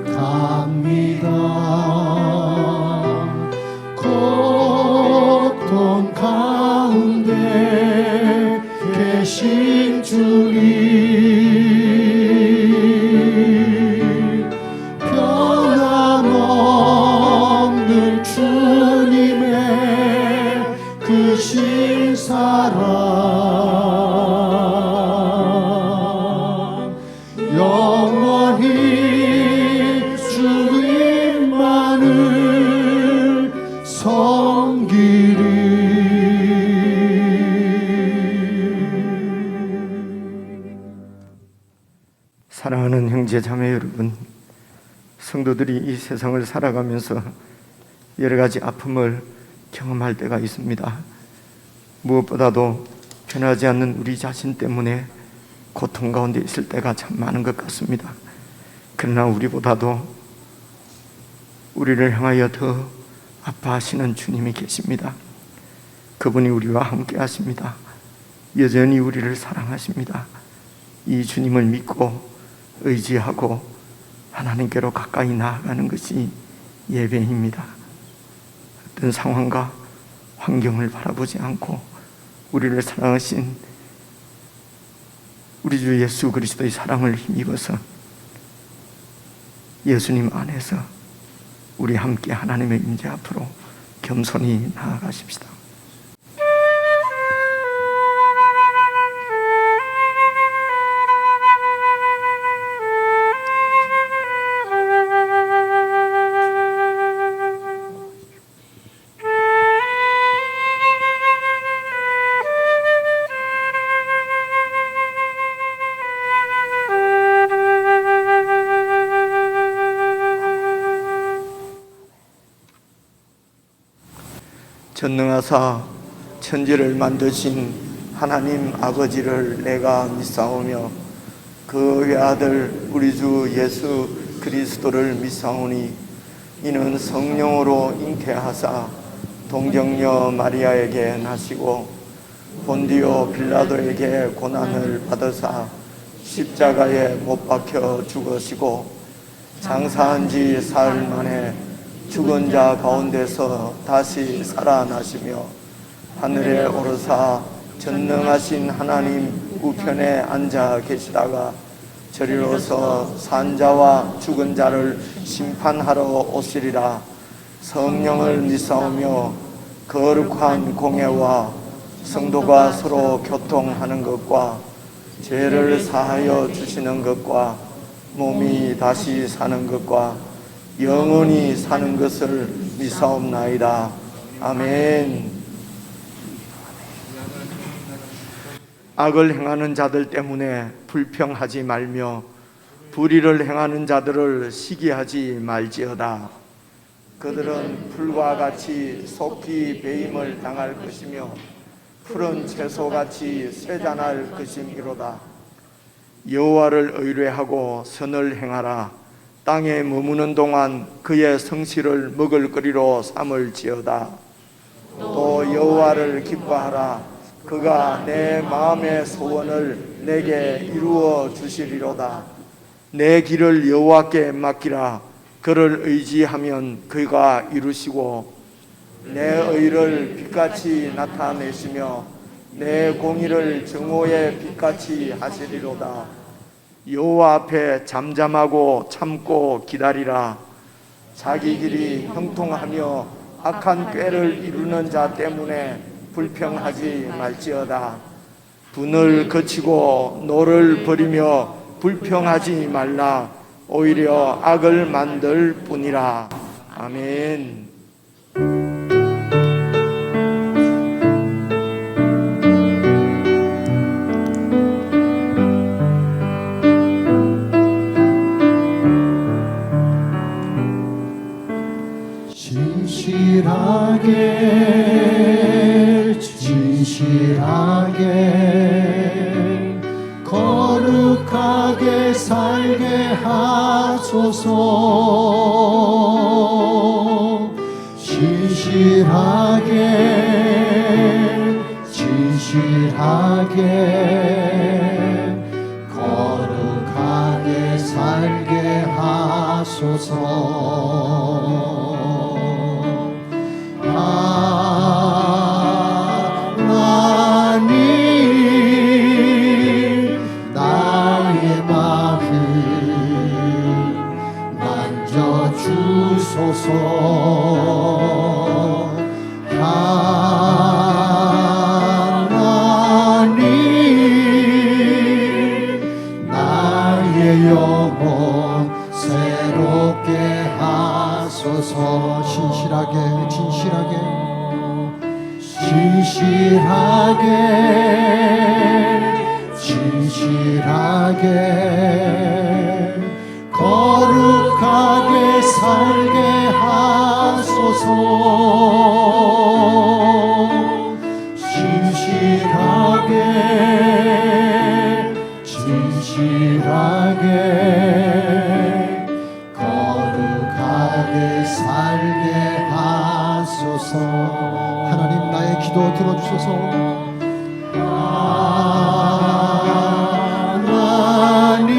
갑니다. 고통 가운데 계신 주님, 변함없는 주님의 그 신사랑 영원히 주님만을 섬기리. 사랑하는 형제 자매 여러분, 성도들이 이 세상을 살아가면서 여러 가지 아픔을 경험할 때가 있습니다. 무엇보다도 변하지 않는 우리 자신 때문에 고통 가운데 있을 때가 참 많은 것 같습니다. 그러나 우리보다도 우리를 향하여 더 아파하시는 주님이 계십니다. 그분이 우리와 함께 하십니다. 여전히 우리를 사랑하십니다. 이 주님을 믿고 의지하고 하나님께로 가까이 나아가는 것이 예배입니다. 어떤 상황과 환경을 바라보지 않고 우리를 사랑하신 우리 주 예수 그리스도의 사랑을 힘입어서 예수님 안에서 우리 함께 하나님의 임재 앞으로 겸손히 나아가십시다. 전능하사 천지를 만드신 하나님 아버지를 내가 믿사오며 그 외아들 우리 주 예수 그리스도를 믿사오니 이는 성령으로 잉태하사 동정녀 마리아에게 나시고 본디오 빌라도에게 고난을 받으사 십자가에 못 박혀 죽으시고 장사한 지 사흘 만에 죽은 자 가운데서 다시 살아나시며 하늘에 오르사 전능하신 하나님 우편에 앉아 계시다가 저리로서 산 자와 죽은 자를 심판하러 오시리라. 성령을 믿사오며 거룩한 공예와 성도가 서로 교통하는 것과 죄를 사하여 주시는 것과 몸이 다시 사는 것과 영원히 사는 것을 믿사옵나이다. 아멘. 악을 행하는 자들 때문에 불평하지 말며 불의를 행하는 자들을 시기하지 말지어다. 그들은 풀과 같이 속히 배임을 당할 것이며 푸른 채소같이 쇠잔할 것이미로다. 여호와를 의뢰하고 선을 행하라. 땅에 머무는 동안 그의 성실을 먹을거리로 삼을지어다. 또 여호와를 기뻐하라. 그가 내 마음의 소원을 내게 이루어 주시리로다. 내 길을 여호와께 맡기라. 그를 의지하면 그가 이루시고 내 의를 빛같이 나타내시며 내 공의를 정오의 빛같이 하시리로다. 여호와 앞에 잠잠하고 참고 기다리라. 자기 길이 형통하며 악한 꾀를 이루는 자 때문에 불평하지 말지어다. 분을 거치고 노를 버리며 불평하지 말라. 오히려 악을 만들 뿐이라. 아멘. 진실하게 거룩하게 살게 하소서. 진실하게 거룩하게 살게 하나님 나의 마음 만져주소서. 하나님 나의 영혼 새롭게 하소서. 진실하게 거룩하게 살게 하소서. 진실하게 거룩하게 살게 하소서. 하나님 나의 기도 들어주소서. 하나님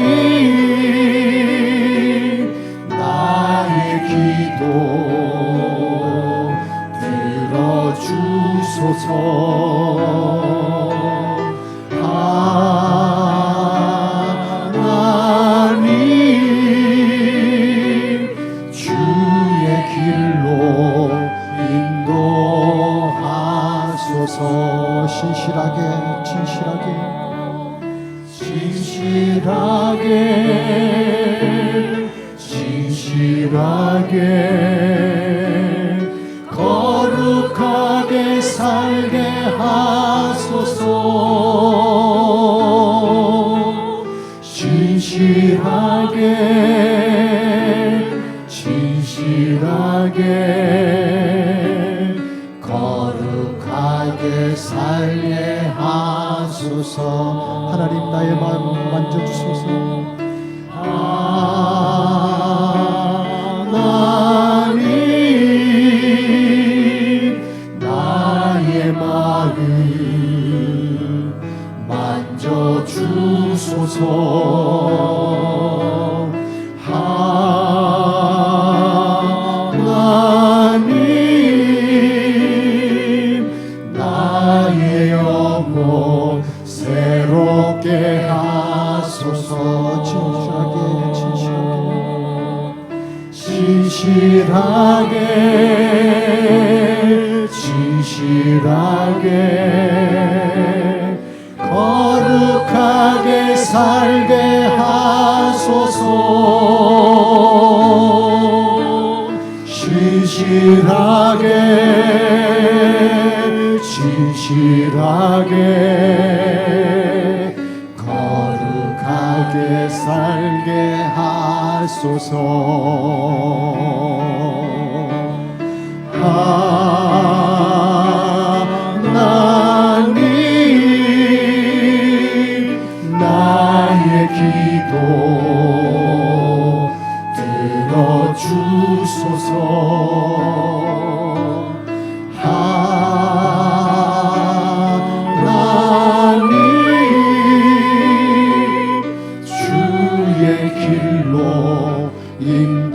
나의 기도 들어주소서. 하나님 주의 길로 인도하소서. 진실하게 거룩하게 살게 하소서. 진실하게 거룩하게 살게 하소서. 하나님 나의 마음 만져주소서. 하나님 나의 마음 만져주소서. 하나님 나의 영혼 새롭게 하소서. 진실하게 거룩하게 살게 하소서. 진실하게 거룩하게 살게 하소서. 하나님 나의 기도 들어주소서. 하나님 주의 길로 인도하소서.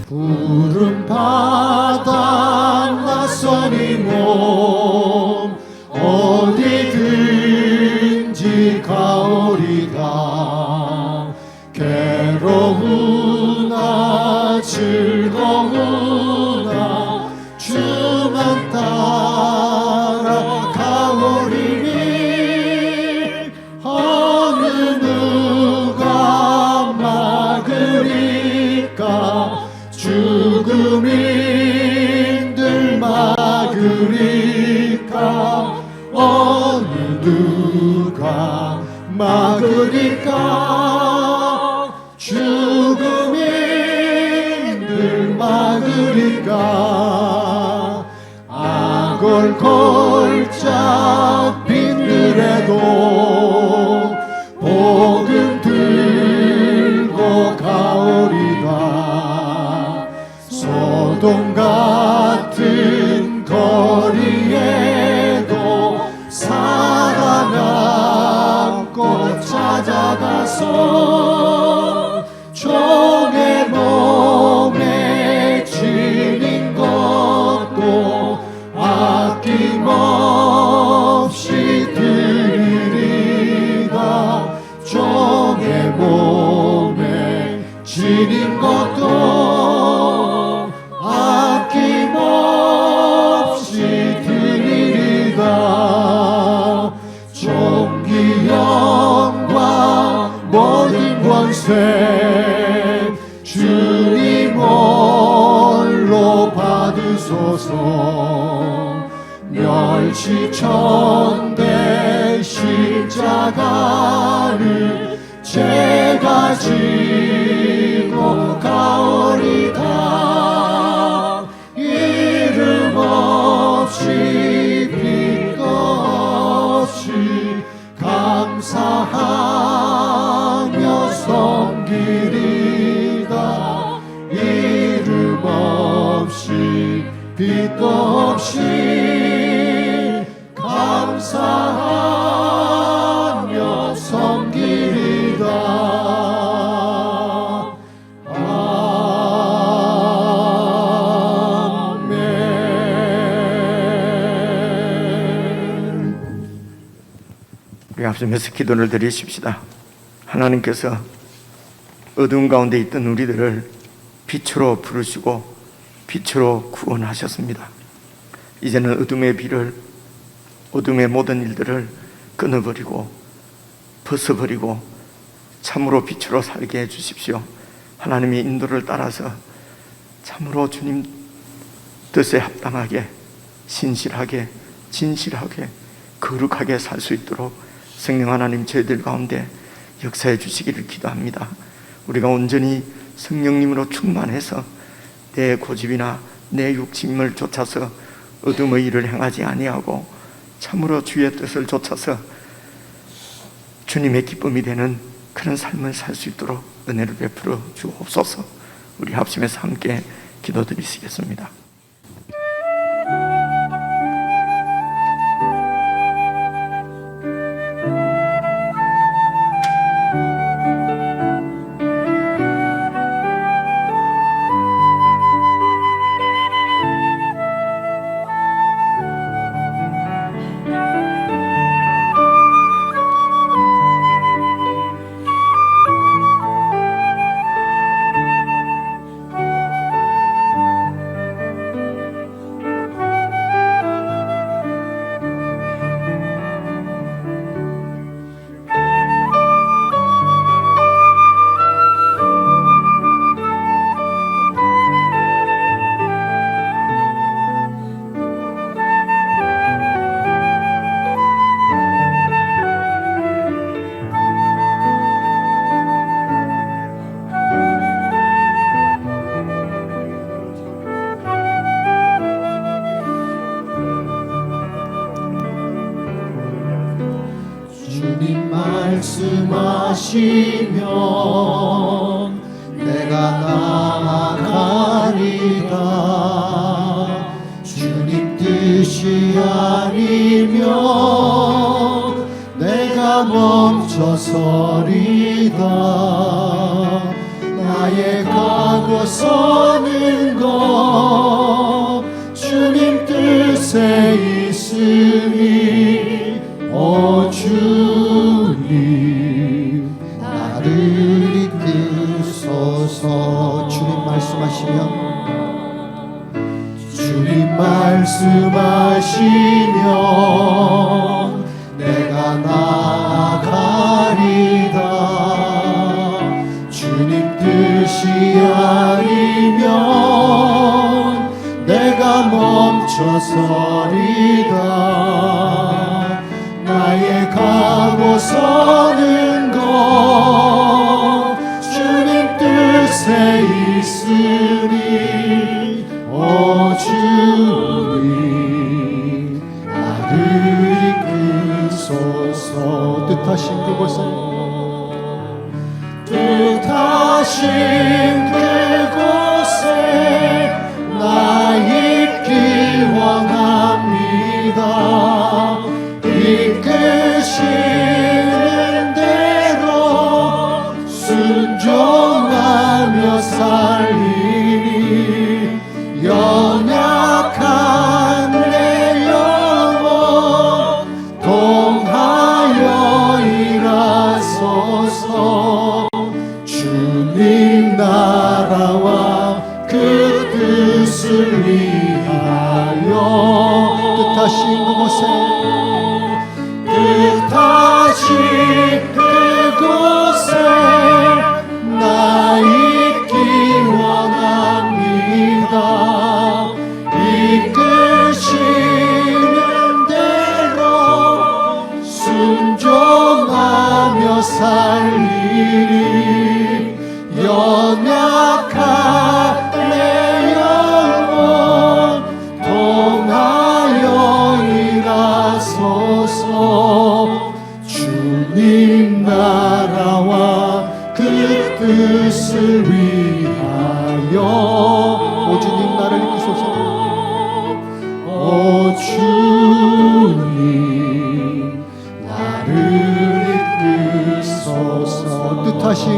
푸른 바다 낯선 이 몸 어디든지 가오리다. 괴로우나 즐거우나 주만 따라 가오리니 어느 누가 막으리까. 죽음인들 막으리까. 어느 누가 막으리까. 죽음인들 막으리까. 악을 골짜 빈들에도 복음 주옵소서. 종의 몸에 지닌 것도 아낌없이 드리리다. 종의 몸에 지닌 것도 아낌없이 드리리다. 존귀 영광 모든 권세 주님 홀로 받으소서. 멸치천대 십자가를 제가 지고 가오리다. 이름 없이 빛도 없이 감사하며 섬기리다. 이름 없이 빛도 없이 감사하며 섬기리다. 우리 앞서면서 기도를 드리십시다. 하나님께서 어두운 가운데 있던 우리들을 빛으로 부르시고 빛으로 구원하셨습니다. 이제는 어둠의 비를, 어둠의 모든 일들을 끊어버리고 벗어버리고 참으로 빛으로 살게 해주십시오. 하나님의 인도를 따라서 참으로 주님 뜻에 합당하게, 신실하게, 진실하게, 거룩하게 살 수 있도록 성령 하나님 저희들 가운데 역사해 주시기를 기도합니다. 우리가 온전히 성령님으로 충만해서 내 고집이나 내 욕심을 쫓아서 어둠의 일을 행하지 아니하고 참으로 주의 뜻을 쫓아서 주님의 기쁨이 되는 그런 삶을 살 수 있도록 은혜를 베풀어 주옵소서. 우리 합심해서 함께 기도드리시겠습니다. 주님 말씀하시면 내가 나아가리다. 주님 뜻이 아니면 내가 멈춰서리다. 나의 가고 서는 것 주님 뜻에 있으니 오 주님 나를 이끄소서. 주님 말씀하시면 내가 나아가리다. 주님 뜻이 아니면 내가 멈춰서리다. 나의 가고 서는 것 주님 뜻에 있으니 오 주님 나를 이끄소서. 뜻하신 그곳에 나 있기 원합니다. 이끄시는 대로 살리리. 연약한 내 영혼 통하여 일하소서. 주님 나라와 그 뜻을 위하여 오 주님 나를 이끄소서. 오 주님 나를 이끄소서. 뜻하신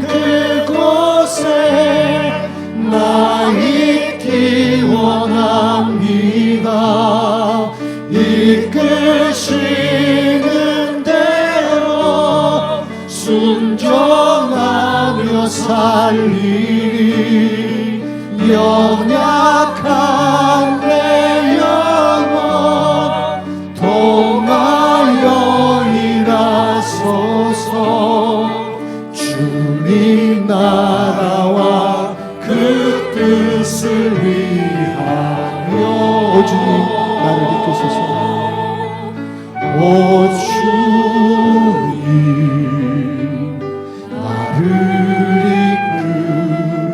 그곳에 나 있기 원합니다. 이끄시는 대로 순종하며 살리리. 연약한 내 영혼 통하여 일하소서. 주님 나라와 그 뜻을 위하여 오 주님 나를 이끄소서. 오 주님 나를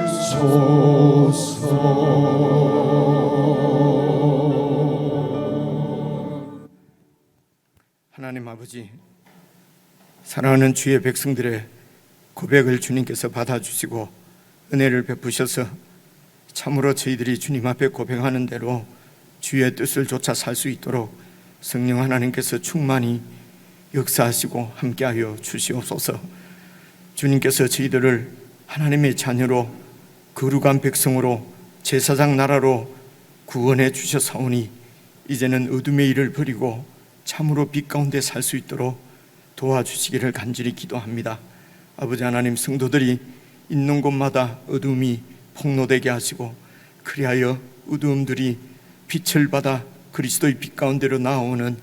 이끄소서. 하나님 아버지, 사랑하는 주의 백성들의 고백을 주님께서 받아주시고 은혜를 베푸셔서 참으로 저희들이 주님 앞에 고백하는 대로 주의 뜻을 좇아 살 수 있도록 성령 하나님께서 충만히 역사하시고 함께하여 주시옵소서. 주님께서 저희들을 하나님의 자녀로 거룩한 백성으로 제사장 나라로 구원해 주셨사오니 이제는 어둠의 일을 버리고 참으로 빛 가운데 살 수 있도록 도와주시기를 간절히 기도합니다. 아버지 하나님, 성도들이 있는 곳마다 어둠이 폭로되게 하시고 그리하여 어두움들이 빛을 받아 그리스도의 빛 가운데로 나오는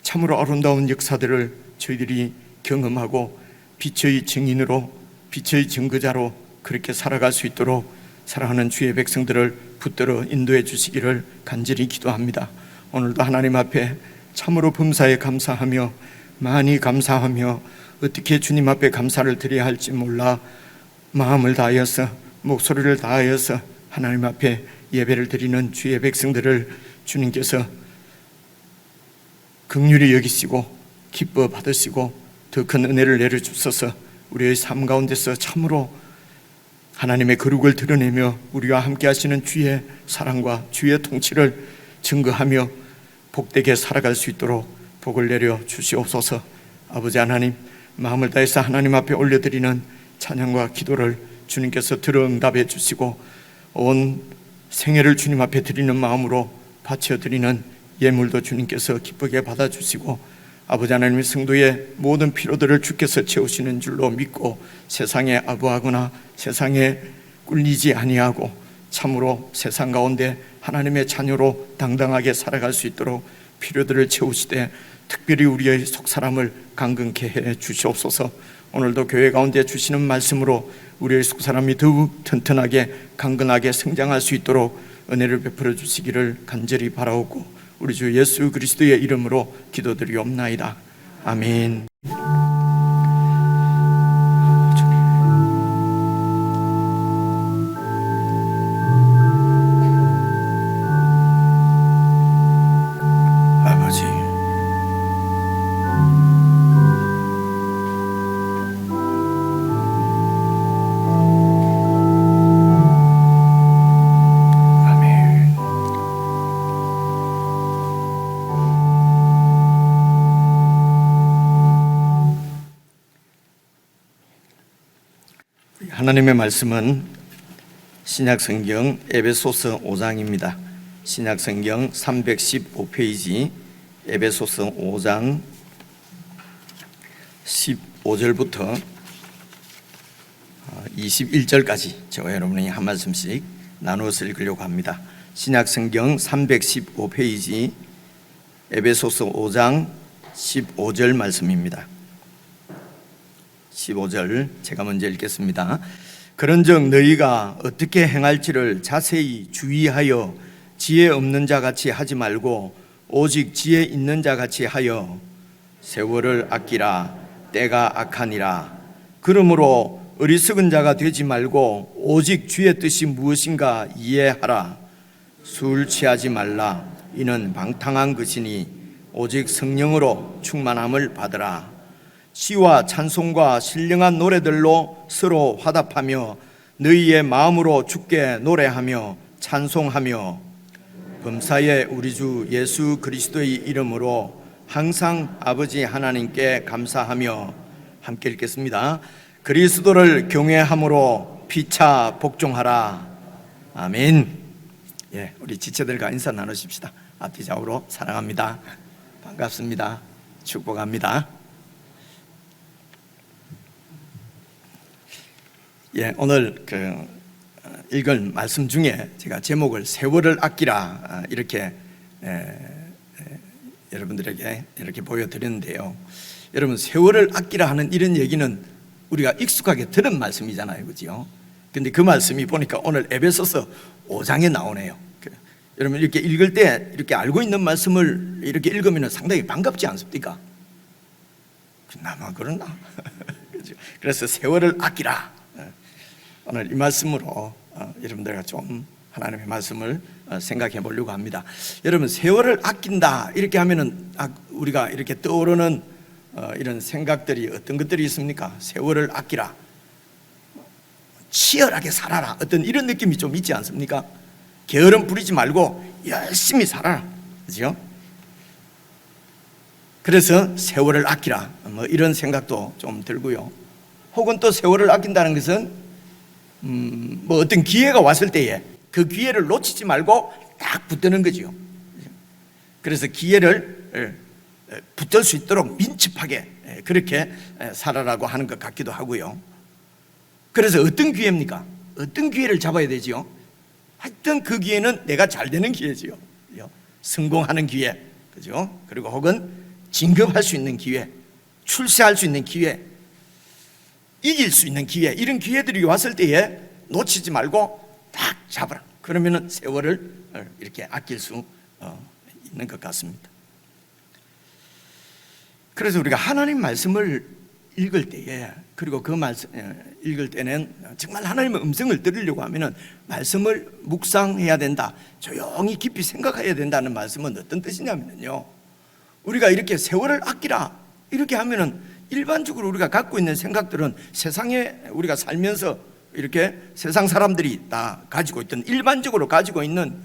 참으로 아름다운 역사들을 저희들이 경험하고 빛의 증인으로, 빛의 증거자로 그렇게 살아갈 수 있도록 사랑하는 주의 백성들을 붙들어 인도해 주시기를 간절히 기도합니다. 오늘도 하나님 앞에 참으로 범사에 감사하며 많이 감사하며 어떻게 주님 앞에 감사를 드려야 할지 몰라 마음을 다하여서 목소리를 다하여서 하나님 앞에 예배를 드리는 주의 백성들을 주님께서 긍휼히 여기시고 기뻐 받으시고 더 큰 은혜를 내려주셔서 우리의 삶 가운데서 참으로 하나님의 거룩을 드러내며 우리와 함께 하시는 주의 사랑과 주의 통치를 증거하며 복되게 살아갈 수 있도록 복을 내려 주시옵소서. 아버지 하나님, 마음을 다해서 하나님 앞에 올려드리는 찬양과 기도를 주님께서 들어 응답해 주시고 온 생애를 주님 앞에 드리는 마음으로 바쳐드리는 예물도 주님께서 기쁘게 받아주시고 아버지 하나님의 성도의 모든 피로들을 주께서 채우시는 줄로 믿고 세상에 아부하거나 세상에 꿀리지 아니하고 참으로 세상 가운데 하나님의 자녀로 당당하게 살아갈 수 있도록 필요들을 채우시되 특별히 우리의 속사람을 강건케 해 주시옵소서. 오늘도 교회 가운데 주시는 말씀으로 우리의 속사람이 더욱 튼튼하게 강건하게 성장할 수 있도록 은혜를 베풀어 주시기를 간절히 바라오고 우리 주 예수 그리스도의 이름으로 기도드리옵나이다. 아멘. 아버지, 아멘. 하나님의 말씀은 신약성경 에베소서 5장입니다. 신약성경 315페이지 에베소서 5장 15절부터 21절까지 저와 여러분이 한 말씀씩 나누어서 읽으려고 합니다. 신약성경 315페이지 에베소서 5장 15절 말씀입니다. 15절 제가 먼저 읽겠습니다. 그런즉 너희가 어떻게 행할지를 자세히 주의하여 지혜 없는 자 같이 하지 말고 오직 지혜 있는 자 같이 하여 세월을 아끼라. 때가 악하니라. 그러므로 어리석은 자가 되지 말고 오직 주의 뜻이 무엇인가 이해하라. 술 취하지 말라. 이는 방탕한 것이니 오직 성령으로 충만함을 받으라. 시와 찬송과 신령한 노래들로 서로 화답하며 너희의 마음으로 주께 노래하며 찬송하며 범사에 우리 주 예수 그리스도의 이름으로 항상 아버지 하나님께 감사하며, 함께 읽겠습니다. 그리스도를 경외함으로 피차 복종하라. 아멘. 예, 우리 지체들과 인사 나누십시다. 앞뒤 좌우로 사랑합니다. 반갑습니다. 축복합니다. 예, 오늘 읽은 말씀 중에 제가 제목을 세월을 아끼라 이렇게 여러분들에게 이렇게 보여드렸는데요. 여러분, 세월을 아끼라 하는 이런 얘기는 우리가 익숙하게 들은 말씀이잖아요, 그죠? 근데 그 말씀이 보니까 오늘 에베소서 5장에 나오네요. 여러분, 이렇게 읽을 때 이렇게 알고 있는 말씀을 이렇게 읽으면 상당히 반갑지 않습니까? 나만 그러나? 그래서 세월을 아끼라. 오늘 이 말씀으로 여러분들과 좀 하나님의 말씀을 생각해 보려고 합니다. 여러분, 세월을 아낀다 이렇게 하면은 우리가 이렇게 떠오르는 이런 생각들이 어떤 것들이 있습니까? 세월을 아끼라, 치열하게 살아라, 어떤 이런 느낌이 좀 있지 않습니까? 게으름 부리지 말고 열심히 살아라, 그죠? 그래서 세월을 아끼라, 뭐 이런 생각도 좀 들고요. 혹은 또 세월을 아낀다는 것은 뭐 어떤 기회가 왔을 때에 그 기회를 놓치지 말고 딱 붙드는 거죠. 그래서 기회를 붙들 수 있도록 민첩하게 그렇게 살아라고 하는 것 같기도 하고요. 그래서 어떤 기회입니까? 어떤 기회를 잡아야 되죠? 하여튼 그 기회는 내가 잘 되는 기회지요. 성공하는 기회, 그죠? 그리고 혹은 진급할 수 있는 기회, 출세할 수 있는 기회, 이길 수 있는 기회, 이런 기회들이 왔을 때에 놓치지 말고 딱 잡아라. 그러면은 세월을 이렇게 아낄 수 있는 것 같습니다. 그래서 우리가 하나님 말씀을 읽을 때에, 그리고 그 말씀 읽을 때는 정말 하나님의 음성을 들으려고 하면은 말씀을 묵상해야 된다, 조용히 깊이 생각해야 된다는 말씀은 어떤 뜻이냐면요, 우리가 이렇게 세월을 아끼라 이렇게 하면은 일반적으로 우리가 갖고 있는 생각들은 세상에 우리가 살면서 이렇게 세상 사람들이 다 가지고 있던, 일반적으로 가지고 있는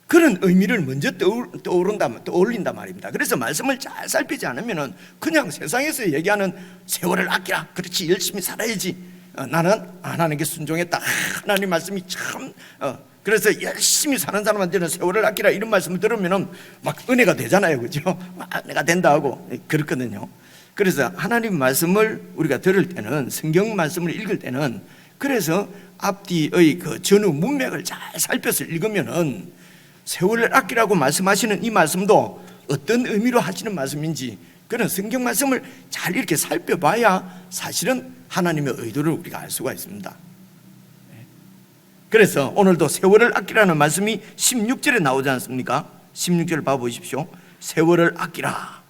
그런 의미를 먼저 떠올린단 말입니다. 그래서 말씀을 잘 살피지 않으면 그냥 세상에서 얘기하는 세월을 아끼라, 그렇지, 열심히 살아야지, 나는 하나님께 순종했다, 하나님 말씀이 참 그래서 열심히 사는 사람한테는 세월을 아끼라 이런 말씀을 들으면 막 은혜가 되잖아요, 그죠? 내가 된다 하고 그렇거든요. 그래서 하나님 말씀을 우리가 들을 때는, 성경 말씀을 읽을 때는, 그래서 앞뒤의 그 전후 문맥을 잘 살펴서 읽으면은 세월을 아끼라고 말씀하시는 이 말씀도 어떤 의미로 하시는 말씀인지, 그런 성경 말씀을 잘 이렇게 살펴봐야 사실은 하나님의 의도를 우리가 알 수가 있습니다. 그래서 오늘도 세월을 아끼라는 말씀이 16절에 나오지 않습니까? 16절 봐보십시오. 세월을 아끼라.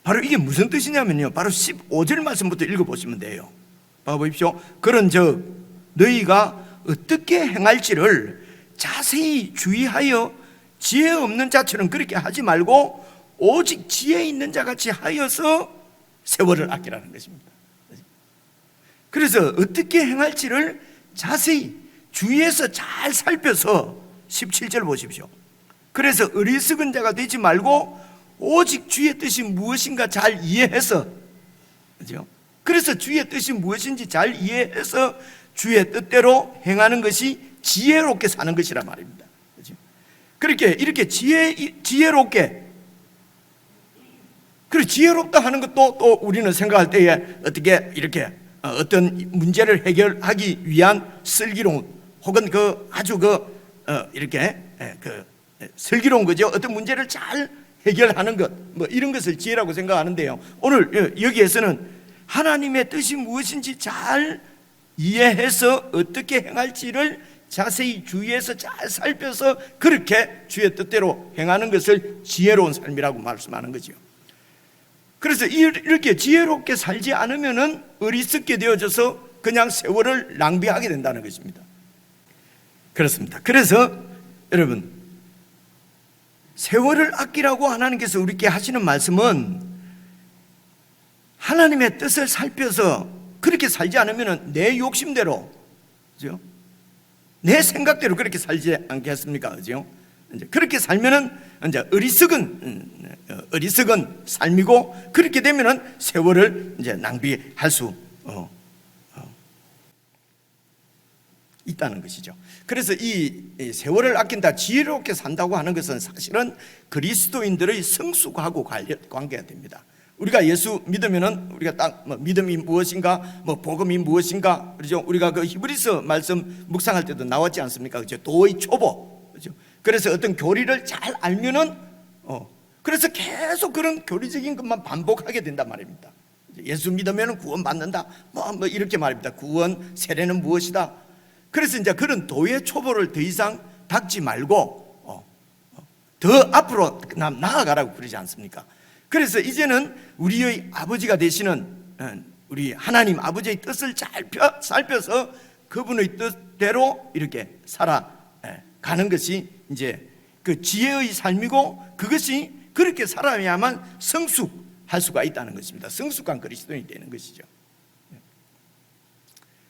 바로 이게 무슨 뜻이냐면요, 바로 15절 말씀부터 읽어보시면 돼요. 봐보십시오. 그런즉 너희가 어떻게 행할지를 자세히 주의하여 지혜 없는 자처럼 그렇게 하지 말고 오직 지혜 있는 자같이 하여서 세월을 아끼라는 것입니다. 그래서 어떻게 행할지를 자세히 주의해서 잘 살펴서 17절 보십시오. 그래서 어리석은 자가 되지 말고 오직 주의 뜻이 무엇인가 잘 이해해서, 그죠? 그래서 주의 뜻이 무엇인지 잘 이해해서 주의 뜻대로 행하는 것이 지혜롭게 사는 것이란 말입니다. 그죠? 그렇게 이렇게 지혜롭게, 그리고 지혜롭다 하는 것도 또 우리는 생각할 때에 어떻게 이렇게 어떤 문제를 해결하기 위한 슬기로운, 혹은 아주 이렇게 슬기로운 거죠. 어떤 문제를 잘 해결하는 것, 뭐 이런 것을 지혜라고 생각하는데요, 오늘 여기에서는 하나님의 뜻이 무엇인지 잘 이해해서 어떻게 행할지를 자세히 주의해서 잘 살펴서 그렇게 주의 뜻대로 행하는 것을 지혜로운 삶이라고 말씀하는 거죠. 그래서 이렇게 지혜롭게 살지 않으면은 어리석게 되어져서 그냥 세월을 낭비하게 된다는 것입니다. 그렇습니다. 그래서 여러분, 세월을 아끼라고 하나님께서 우리에게 하시는 말씀은 하나님의 뜻을 살펴서 그렇게 살지 않으면 내 욕심대로, 그죠? 내 생각대로 그렇게 살지 않겠습니까? 그죠? 이제 그렇게 살면은 이제 어리석은 삶이고, 그렇게 되면은 세월을 이제 낭비할 수 있다는 것이죠. 그래서 이 세월을 아낀다, 지혜롭게 산다고 하는 것은 사실은 그리스도인들의 성숙하고 관계가 됩니다. 우리가 예수 믿으면은 우리가 딱 믿음이 무엇인가, 복음이 무엇인가, 그렇죠? 우리가 그 히브리서 말씀 묵상할 때도 나왔지 않습니까? 그렇죠? 도의 초보, 그렇죠? 그래서 어떤 교리를 잘 알면은 그래서 계속 그런 교리적인 것만 반복하게 된단 말입니다. 예수 믿으면 구원 받는다, 뭐 이렇게 말입니다. 구원 세례는 무엇이다. 그래서 이제 그런 도의 초보를 더 이상 닦지 말고 더 앞으로 나아가라고 그러지 않습니까? 그래서 이제는 우리의 아버지가 되시는 우리 하나님 아버지의 뜻을 잘 살펴서 그분의 뜻대로 이렇게 살아가는 것이 이제 그 지혜의 삶이고, 그것이 그렇게 살아야만 성숙할 수가 있다는 것입니다. 성숙한 그리스도인이 되는 것이죠.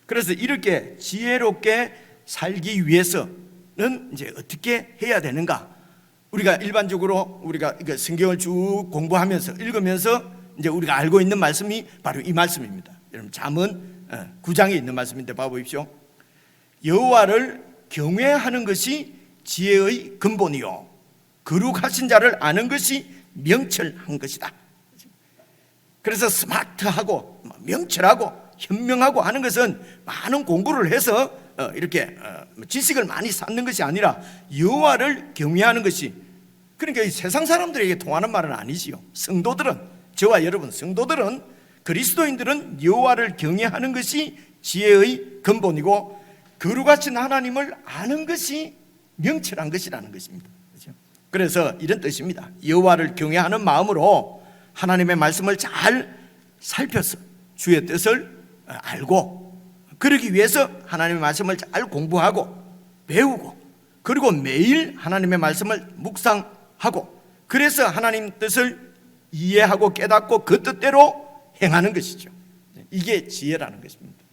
그래서 이렇게 지혜롭게 살기 위해서는 이제 어떻게 해야 되는가? 우리가 일반적으로 우리가 성경을 쭉 공부하면서 읽으면서 이제 우리가 알고 있는 말씀이 바로 이 말씀입니다. 여러분, 잠언 9장에 있는 말씀인데 봐보십시오. 여호와를 경외하는 것이 지혜의 근본이요, 거룩하신 자를 아는 것이 명철한 것이다. 그래서 스마트하고 명철하고 현명하고 하는 것은 많은 공부를 해서 이렇게 지식을 많이 쌓는 것이 아니라 여호와를 경외하는 것이, 그러니까 이 세상 사람들에게 통하는 말은 아니지요. 성도들은, 저와 여러분 성도들은, 그리스도인들은 여호와를 경외하는 것이 지혜의 근본이고, 거룩하신 하나님을 아는 것이 명철한 것이라는 것입니다. 그렇죠? 그래서 이런 뜻입니다. 여호와를 경외하는 마음으로 하나님의 말씀을 잘 살펴서 주의 뜻을 알고, 그러기 위해서 하나님의 말씀을 잘 공부하고 배우고, 그리고 매일 하나님의 말씀을 묵상하고, 그래서 하나님 뜻을 이해하고 깨닫고 그 뜻대로 행하는 것이죠. 이게 지혜라는 것입니다.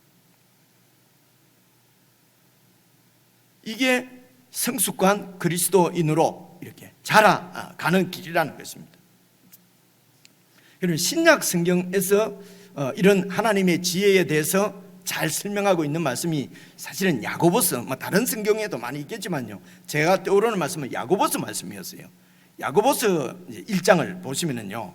이게 성숙한 그리스도인으로 이렇게 자라가는 길이라는 것입니다. 그러면 신약 성경에서 이런 하나님의 지혜에 대해서 잘 설명하고 있는 말씀이 사실은 야고보서, 다른 성경에도 많이 있겠지만요, 제가 떠오르는 말씀은 야고보서 말씀이었어요. 야고보서 1장을 보시면은요,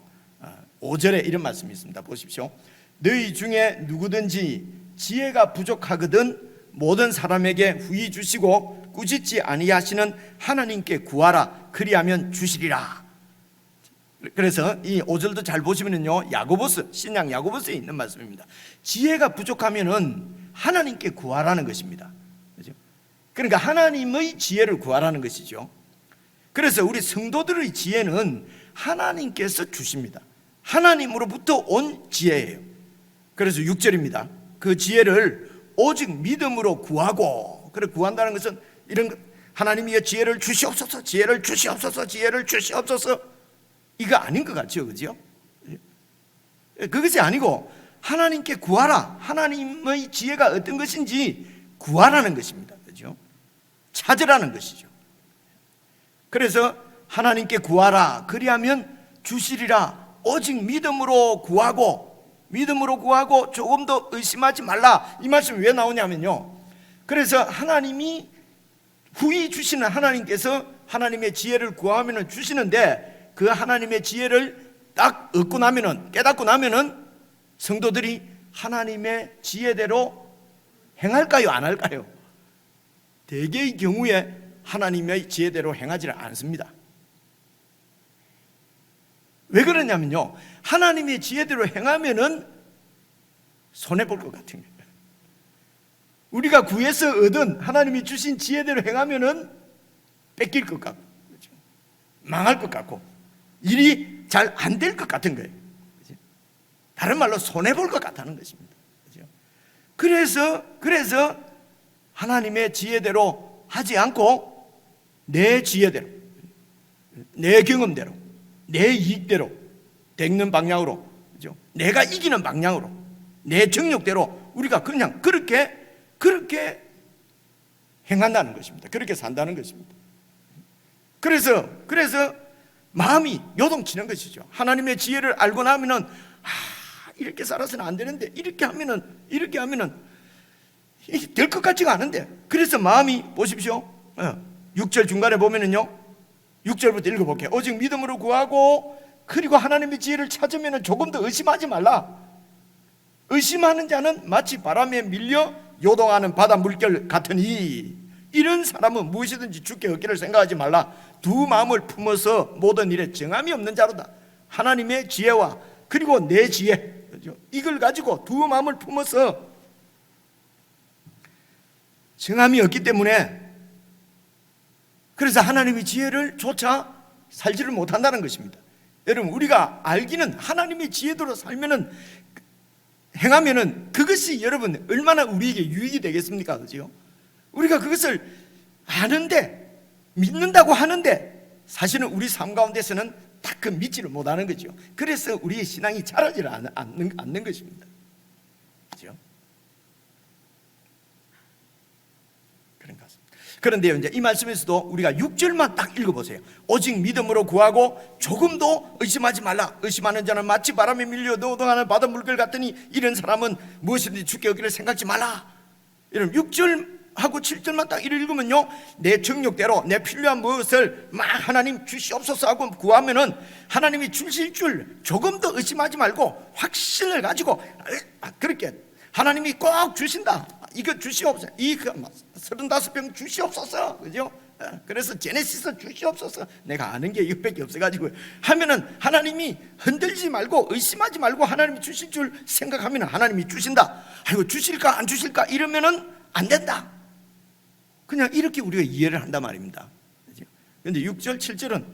5절에 이런 말씀이 있습니다. 보십시오. 너희 중에 누구든지 지혜가 부족하거든 모든 사람에게 후히 주시고 꾸짖지 아니하시는 하나님께 구하라, 그리하면 주시리라. 그래서 이 5절도 잘 보시면은요, 야고보서, 신약 야고보서에 있는 말씀입니다. 지혜가 부족하면은 하나님께 구하라는 것입니다. 그렇죠? 그러니까 하나님의 지혜를 구하라는 것이죠. 그래서 우리 성도들의 지혜는 하나님께서 주십니다. 하나님으로부터 온 지혜예요. 그래서 6절입니다. 그 지혜를 오직 믿음으로 구하고, 그래 구한다는 것은 이런 것, 하나님이 지혜를 주시옵소서, 지혜를 주시옵소서, 지혜를 주시옵소서, 이거 아닌 것 같죠, 그죠? 그것이 아니고 하나님께 구하라, 하나님의 지혜가 어떤 것인지 구하라는 것입니다, 그죠? 찾으라는 것이죠. 그래서 하나님께 구하라, 그리하면 주시리라. 오직 믿음으로 구하고, 믿음으로 구하고 조금 더 의심하지 말라. 이 말씀이 왜 나오냐면요, 그래서 하나님이 후히 주시는 하나님께서 하나님의 지혜를 구하면 주시는데, 그 하나님의 지혜를 딱 얻고 나면은, 깨닫고 나면은 성도들이 하나님의 지혜대로 행할까요, 안 할까요? 대개의 경우에 하나님의 지혜대로 행하지는 않습니다. 왜 그러냐면요, 하나님의 지혜대로 행하면은 손해볼 것 같은 거예요. 우리가 구해서 얻은 하나님이 주신 지혜대로 행하면은 뺏길 것 같고, 그렇죠? 망할 것 같고, 일이 잘 안 될 것 같은 거예요. 그렇죠? 다른 말로 손해볼 것 같다는 것입니다. 그렇죠? 그래서 하나님의 지혜대로 하지 않고 내 지혜대로, 내 경험대로, 내 이익대로 되는 방향으로, 그렇죠? 내가 이기는 방향으로, 내 정욕대로 우리가 그냥 그렇게 행한다는 것입니다. 그렇게 산다는 것입니다. 그래서 마음이 요동치는 것이죠. 하나님의 지혜를 알고 나면은 이렇게 살아서는 안 되는데, 이렇게 하면은 될 것 같지가 않은데, 그래서 마음이, 보십시오, 6절 중간에 보면은요, 6절부터 읽어볼게요. 오직 믿음으로 구하고 그리고 하나님의 지혜를 찾으면은 조금 더 의심하지 말라. 의심하는 자는 마치 바람에 밀려 요동하는 바다 물결 같으니 이런 사람은 무엇이든지 주께 얻기를 생각하지 말라. 두 마음을 품어서 모든 일에 정함이 없는 자로다. 하나님의 지혜와 그리고 내 지혜, 이걸 가지고 두 마음을 품어서 정함이 없기 때문에, 그래서 하나님의 지혜를 조차 살지를 못한다는 것입니다. 여러분, 우리가 알기는 하나님의 지혜대로 살면은, 행하면은 그것이 여러분 얼마나 우리에게 유익이 되겠습니까? 그죠? 우리가 그것을 아는데, 믿는다고 하는데 사실은 우리 삶 가운데서는 딱 그 믿지를 못하는 거죠. 그래서 우리의 신앙이 자라지 않는 것입니다. 그죠? 그런 것 같습니다. 그런데요, 이제 이 말씀에서도 우리가 6절만 딱 읽어보세요. 오직 믿음으로 구하고 조금도 의심하지 말라. 의심하는 자는 마치 바람에 밀려 노동하는 바다 물결 같으니 이런 사람은 무엇이든지 주께 얻기를 생각지 말라. 여러분, 6절하고 7절만 딱 읽으면요, 내 정욕대로 내 필요한 무엇을 막 하나님 주시옵소서 하고 구하면은 하나님이 주실 줄 조금 더 의심하지 말고 확신을 가지고 그렇게 하나님이 꼭 주신다. 이거 주시옵소서. 이 35병 주시옵소서. 그죠? 그래서 제네시스 주시옵소서. 내가 아는 게 이것밖에 없어가지고 하면은 하나님이 흔들지 말고 의심하지 말고 하나님이 주실 줄 생각하면 하나님이 주신다. 아이고, 주실까 안 주실까 이러면은 안 된다. 그냥 이렇게 우리가 이해를 한단 말입니다. 그런데 6절, 7절은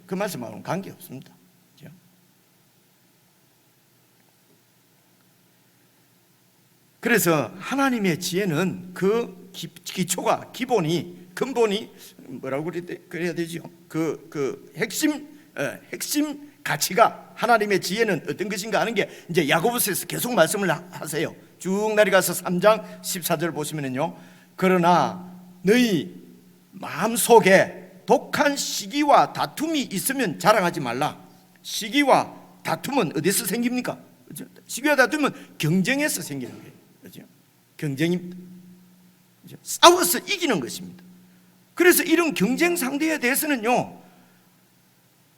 그 말씀하고는 관계없습니다. 그죠? 그래서 하나님의 지혜는 그 기초가, 기본이, 근본이 뭐라고 그래야 되죠? 그 핵심 가치가, 하나님의 지혜는 어떤 것인가 하는 게 이제 야고보서에서 계속 말씀을 하세요. 쭉 내려가서 3장 14절 보시면은요, 그러나 너희 마음속에 독한 시기와 다툼이 있으면 자랑하지 말라. 시기와 다툼은 어디서 생깁니까? 그렇죠? 시기와 다툼은 경쟁에서 생기는 거예요. 그렇죠? 경쟁입니다. 그렇죠? 싸워서 이기는 것입니다. 그래서 이런 경쟁 상대에 대해서는요,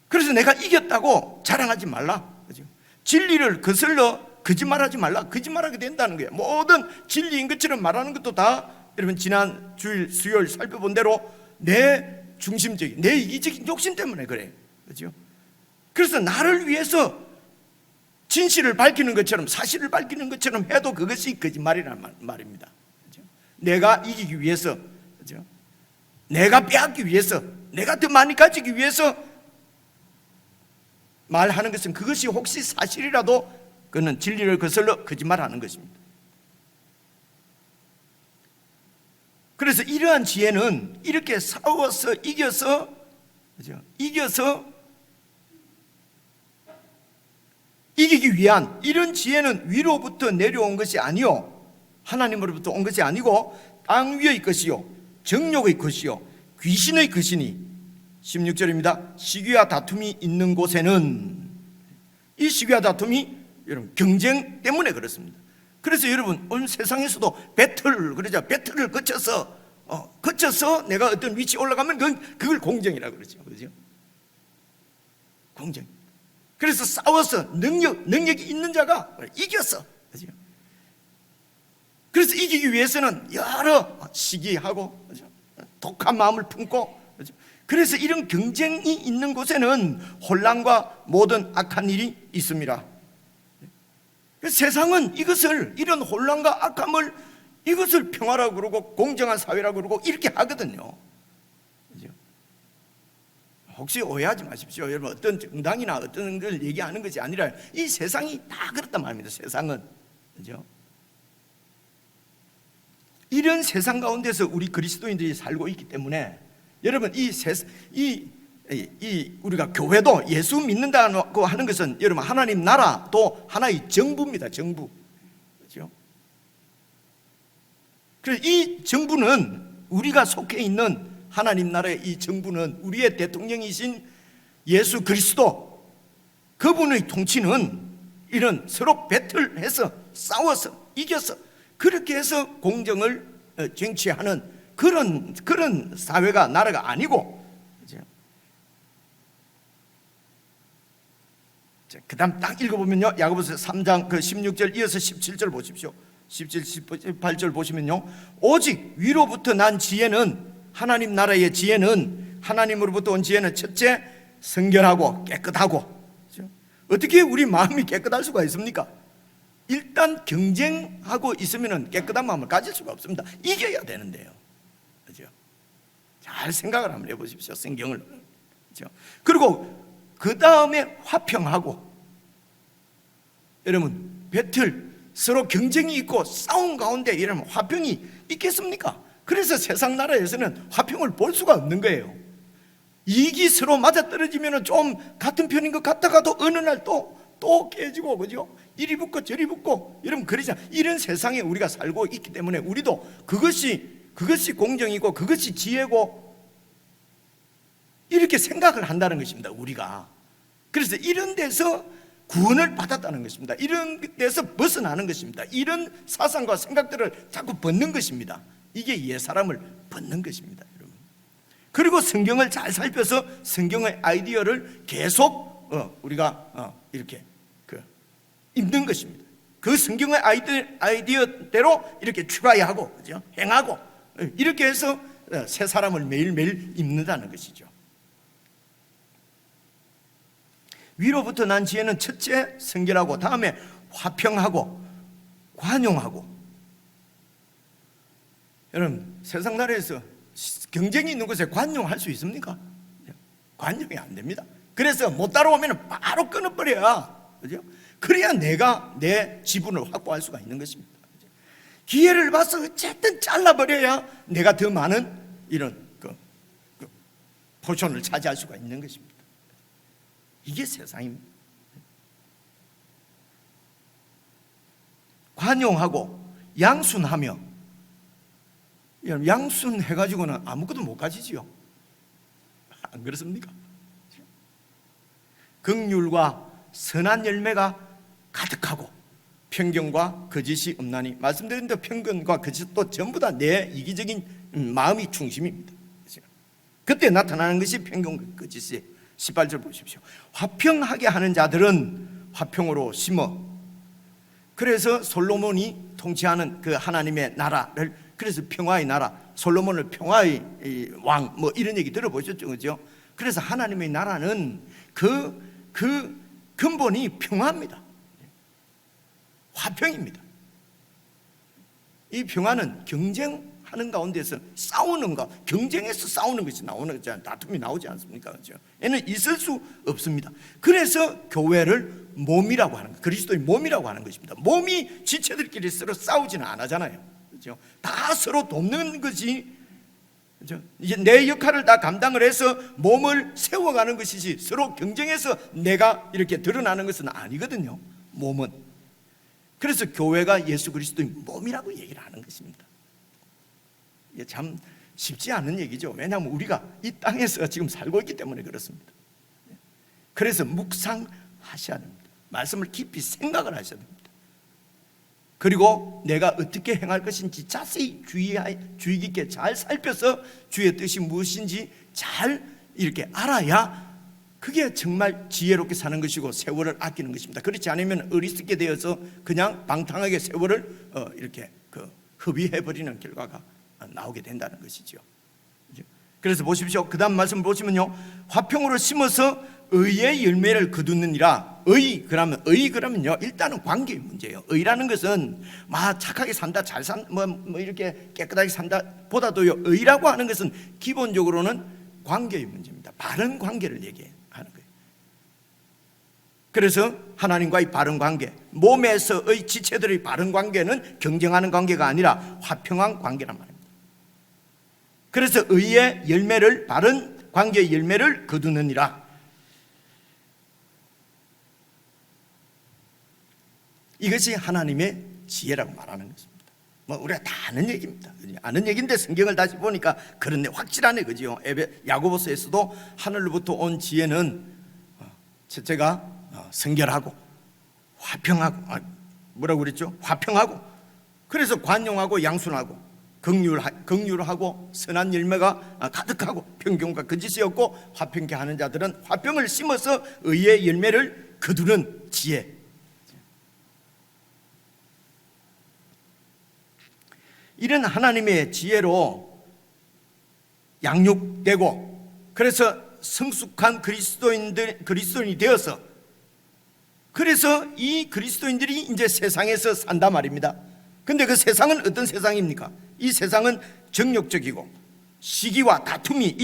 그래서 내가 이겼다고 자랑하지 말라. 그렇죠? 진리를 거슬러 거짓말하지 말라. 거짓말하게 된다는 거예요. 모든 진리인 것처럼 말하는 것도 다, 여러분 지난 주일 수요일 살펴본 대로 내 중심적인, 내 이기적인 욕심 때문에 그래요. 그렇죠? 그래서 나를 위해서 진실을 밝히는 것처럼, 사실을 밝히는 것처럼 해도 그것이 거짓말이라는 말입니다. 그렇죠? 내가 이기기 위해서, 그렇죠? 내가 빼앗기 위해서, 내가 더 많이 가지기 위해서 말하는 것은, 그것이 혹시 사실이라도 그는 진리를 거슬러 거짓말하는 것입니다. 그래서 이러한 지혜는 이렇게 싸워서 이겨서, 그렇죠? 이겨서 이기기 위한 이런 지혜는 위로부터 내려온 것이 아니요, 하나님으로부터 온 것이 아니고 땅 위의 것이요, 정욕의 것이요, 귀신의 것이니 16절입니다. 시기와 다툼이 있는 곳에는, 이 시기와 다툼이 여러분 경쟁 때문에 그렇습니다. 그래서 여러분 오늘 세상에서도 배틀을 거쳐서 내가 어떤 위치에 올라가면 그걸 공정이라고 그러죠. 그렇죠? 공정. 그래서 싸워서 능력이 있는 자가 이겼어. 그렇죠? 그래서 이기기 위해서는 여러 시기하고, 그렇죠? 독한 마음을 품고, 그렇죠? 그래서 이런 경쟁이 있는 곳에는 혼란과 모든 악한 일이 있습니다. 세상은 이것을, 이런 혼란과 악함을 이것을 평화라고 그러고 공정한 사회라고 그러고 이렇게 하거든요. 그죠? 혹시 오해하지 마십시오. 여러분, 어떤 정당이나 어떤 걸 얘기하는 것이 아니라 이 세상이 다 그렇단 말입니다. 세상은. 그죠? 이런 세상 가운데서 우리 그리스도인들이 살고 있기 때문에 여러분, 우리가 교회도 예수 믿는다고 하는 것은 여러분 하나님 나라도 하나의 정부입니다. 정부. 그렇죠? 그래서 이 정부는 우리가 속해 있는 하나님 나라의 이 정부는 우리의 대통령이신 예수 그리스도 그분의 통치는 이런 서로 배틀해서 싸워서 이겨서 그렇게 해서 공정을 쟁취하는 그런 사회가 나라가 아니고, 그 다음 딱 읽어보면요, 야고보서 3장 16절 이어서 17절 보십시오. 17, 18절 보시면요, 오직 위로부터 난 지혜는, 하나님 나라의 지혜는, 하나님으로부터 온 지혜는 첫째 성결하고 깨끗하고. 어떻게 우리 마음이 깨끗할 수가 있습니까? 일단 경쟁하고 있으면 깨끗한 마음을 가질 수가 없습니다. 이겨야 되는데요. 그렇죠? 잘 생각을 한번 해보십시오. 성경을. 그렇죠? 그리고 그 다음에 화평하고, 여러분 배틀 서로 경쟁이 있고 싸움 가운데 이러면 화평이 있겠습니까? 그래서 세상 나라에서는 화평을 볼 수가 없는 거예요. 이익이 서로 맞아떨어지면 좀 같은 편인 것 같다가도 어느 날 또 깨지고, 그죠? 이리 붙고 저리 붙고 이러면 그러잖아요. 이런 세상에 우리가 살고 있기 때문에 우리도 그것이 공정이고 그것이 지혜고 이렇게 생각을 한다는 것입니다. 우리가. 그래서 이런 데서 구원을 받았다는 것입니다. 이런 데서 벗어나는 것입니다. 이런 사상과 생각들을 자꾸 벗는 것입니다. 이게 옛사람을 벗는 것입니다, 여러분. 그리고 성경을 잘 살펴서 성경의 아이디어를 계속 우리가 이렇게 입는 것입니다. 그 성경의 아이디어대로 이렇게 추가하고, 그죠? 행하고, 이렇게 해서 새 사람을 매일매일 입는다는 것이죠. 위로부터 난 지혜는 첫째 성결하고, 다음에 화평하고 관용하고. 여러분, 세상 나라에서 경쟁이 있는 곳에 관용할 수 있습니까? 관용이 안 됩니다. 그래서 못 따라오면 바로 끊어버려야, 그죠? 그래야 내가 내 지분을 확보할 수가 있는 것입니다. 기회를 봐서 어쨌든 잘라버려야 내가 더 많은 이런 포션을 차지할 수가 있는 것입니다. 이게 세상입니다. 관용하고 양순하며. 양순해가지고는 아무것도 못 가지지요. 안 그렇습니까? 긍휼과 선한 열매가 가득하고 편견과 거짓이 없나니. 말씀드린 대로 편견과 거짓도 전부 다 내 이기적인 마음이 중심입니다. 그때 나타나는 것이 편견과 거짓이에요. 18절 보십시오. 화평하게 하는 자들은 화평으로 심어. 그래서 솔로몬이 통치하는 그 하나님의 나라를, 그래서 평화의 나라, 솔로몬을 평화의 왕, 뭐 이런 얘기 들어보셨죠, 그죠? 그래서 하나님의 나라는 그 근본이 평화입니다. 화평입니다. 이 평화는 경쟁하는 가운데서 싸우는 것, 경쟁해서 싸우는 것이 나오는 거잖아요. 다툼이 나오지 않습니까? 그렇죠? 얘는 있을 수 없습니다. 그래서 교회를 몸이라고 하는 것, 그리스도의 몸이라고 하는 것입니다. 몸이 지체들끼리 서로 싸우지는 않잖아요. 그렇죠? 다 서로 돕는 것이, 그렇죠? 이제 내 역할을 다 감당을 해서 몸을 세워가는 것이지 서로 경쟁해서 내가 이렇게 드러나는 것은 아니거든요. 몸은. 그래서 교회가 예수 그리스도의 몸이라고 얘기를 하는 것입니다. 이게 참 쉽지 않은 얘기죠. 왜냐하면 우리가 이 땅에서 지금 살고 있기 때문에 그렇습니다. 그래서 묵상하셔야 됩니다. 말씀을 깊이 생각을 하셔야 됩니다. 그리고 내가 어떻게 행할 것인지 자세히 주의 깊게 잘 살펴서 주의 뜻이 무엇인지 잘 이렇게 알아야 그게 정말 지혜롭게 사는 것이고 세월을 아끼는 것입니다. 그렇지 않으면 어리석게 되어서 그냥 방탕하게 세월을 이렇게 허비해버리는 결과가 나오게 된다는 것이죠. 그래서 보십시오. 그 다음 말씀 보시면요, 화평으로 심어서 의의 열매를 거두느니라. 그러면요 일단은 관계의 문제예요. 의라는 것은 막 착하게 산다, 잘 산, 뭐 이렇게 깨끗하게 산다 보다도요, 의라고 하는 것은 기본적으로는 관계의 문제입니다. 바른 관계를 얘기하는 거예요. 그래서 하나님과의 바른 관계, 몸에서의 지체들의 바른 관계는 경쟁하는 관계가 아니라 화평한 관계란 말입니다. 그래서 의의 열매를, 바른 관계의 열매를 거두느니라. 이것이 하나님의 지혜라고 말하는 것입니다. 뭐 우리가 다 아는 얘기입니다. 아는 얘기인데 성경을 다시 보니까 그런데 확실하네, 그죠? 야고보서에서도 하늘로부터 온 지혜는 첫째가 성결하고 화평하고, 뭐라고 그랬죠? 화평하고, 그래서 관용하고 양순하고 긍휼하고 선한 열매가 가득하고 평경과 거짓이 없고 화평케 하는 자들은 화평을 심어서 의의 열매를 거두는 지혜. 이런 하나님의 지혜로 양육되고, 그래서 성숙한 그리스도인이 되어서, 그래서 이 그리스도인들이 이제 세상에서 산단 말입니다. 근데 그 세상은 어떤 세상입니까? 이 세상은 정욕적이고 시기와 다툼이